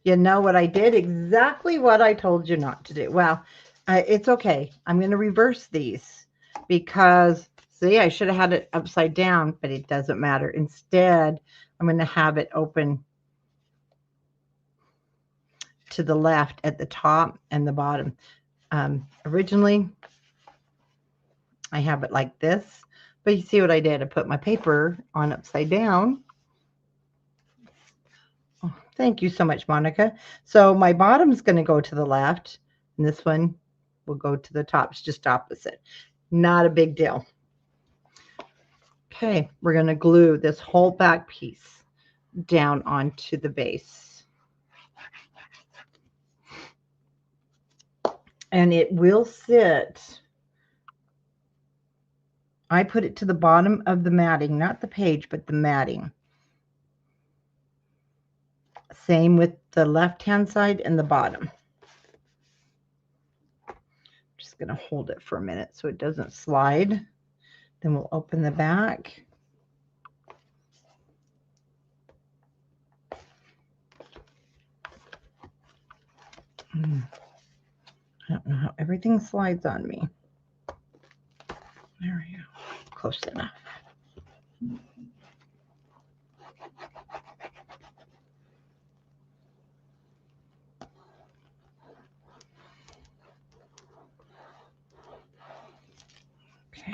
you know what I did? Exactly what I told you not to do. Well, it's okay. I'm going to reverse these because, see, I should have had it upside down, but it doesn't matter. Instead, I'm going to have it open to the left at the top and the bottom. Originally, I have it like this, but you see what I did? I put my paper on upside down. Oh, thank you so much, Monica. So my bottom's going to go to the left, and this one will go to the top. It's just opposite. Not a big deal. Okay, we're going to glue this whole back piece down onto the base. And it will sit. I put it to the bottom of the matting, not the page, but the matting. Same with the left-hand side and the bottom. Just going to hold it for a minute so it doesn't slide. Then we'll open the back. I don't know how everything slides on me. There we go. Close enough. Okay.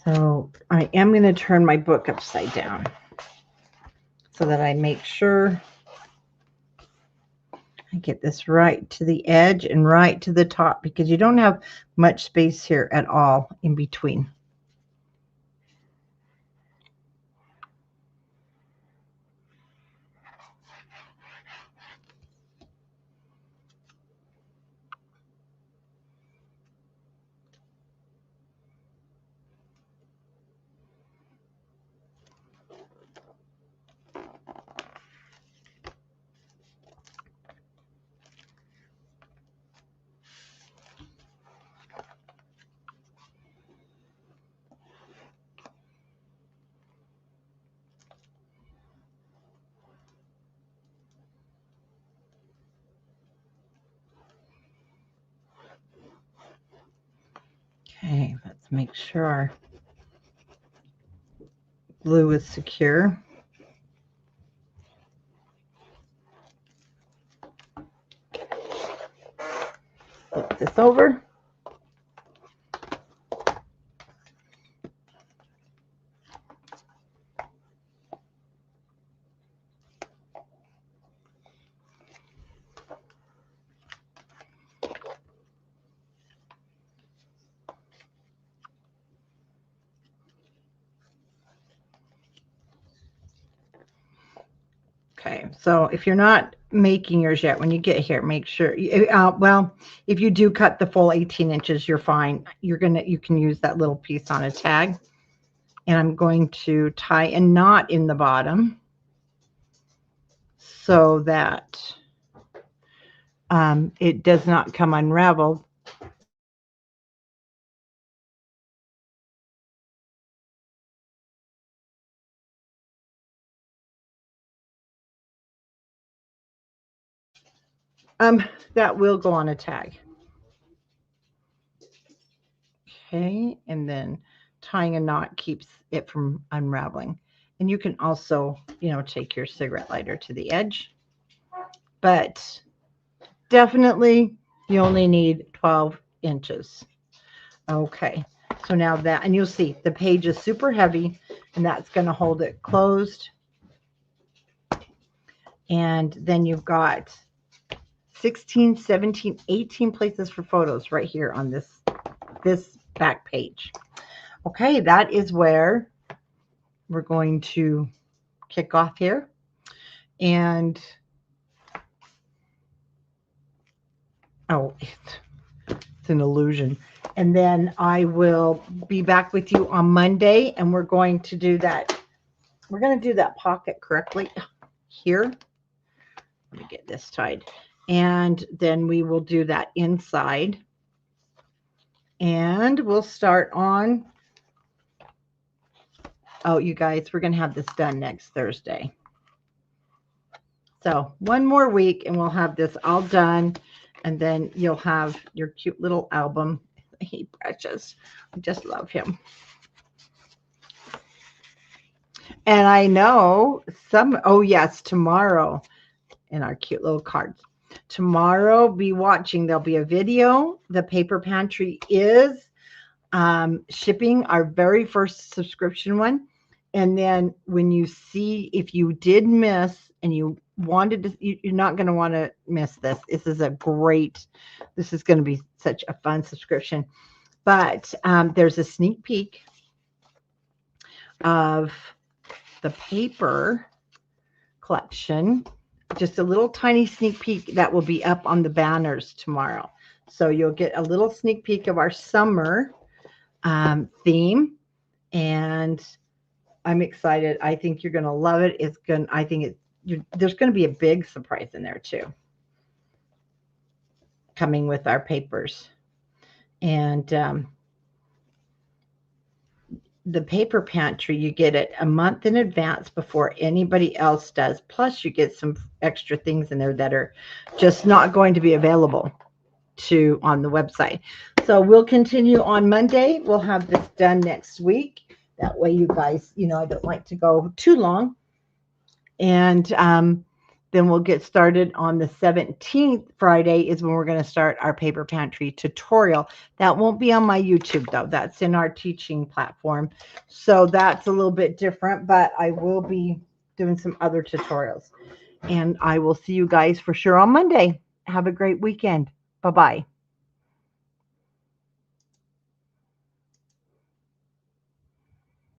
So I am going to turn my book upside down so that I make sure I get this right to the edge and right to the top, because you don't have much space here at all in between. Okay, let's make sure our glue is secure. Flip this over. Okay, so if you're not making yours yet, when you get here, make sure, well, if you do cut the full 18 inches, you're fine. You can use that little piece on a tag. And I'm going to tie a knot in the bottom so that it does not come unraveled. That will go on a tag. Okay, and then tying a knot keeps it from unraveling. And you can also, take your cigarette lighter to the edge. But definitely you only need 12 inches. Okay, so now that, and you'll see the page is super heavy, and that's going to hold it closed. And then you've got 16, 17, 18 places for photos right here on this back page. Okay, that is where we're going to kick off here. And it's an illusion. And then I will be back with you on Monday, and we're going to do that. We're going to do that pocket correctly here. Let me get this tied. And then we will do that inside. And we'll start on, you guys, we're going to have this done next Thursday. So one more week and we'll have this all done. And then you'll have your cute little album. He precious. I just love him. And I know yes, tomorrow in our cute little cards. Tomorrow, be watching. There'll be a video. The Paper Pantry is shipping our very first subscription one. And then when you see, if you did miss and you wanted to, you're not going to want to miss this. This is going to be such a fun subscription. But there's a sneak peek of the paper collection, just a little tiny sneak peek that will be up on the banners tomorrow. So you'll get a little sneak peek of our summer theme, and I'm excited. I think you're going to love it. There's going to be a big surprise in there too, coming with our papers. And the Paper Pantry, you get it a month in advance before anybody else does. Plus, you get some extra things in there that are just not going to be available on the website. So we'll continue on Monday. We'll have this done next week. That way, you guys, I don't like to go too long. And Then we'll get started on the 17th. Friday is when we're going to start our paper pantry tutorial. That won't be on my YouTube though. That's in our teaching platform. So that's a little bit different, but I will be doing some other tutorials. And I will see you guys for sure on Monday. Have a great weekend. Bye-bye.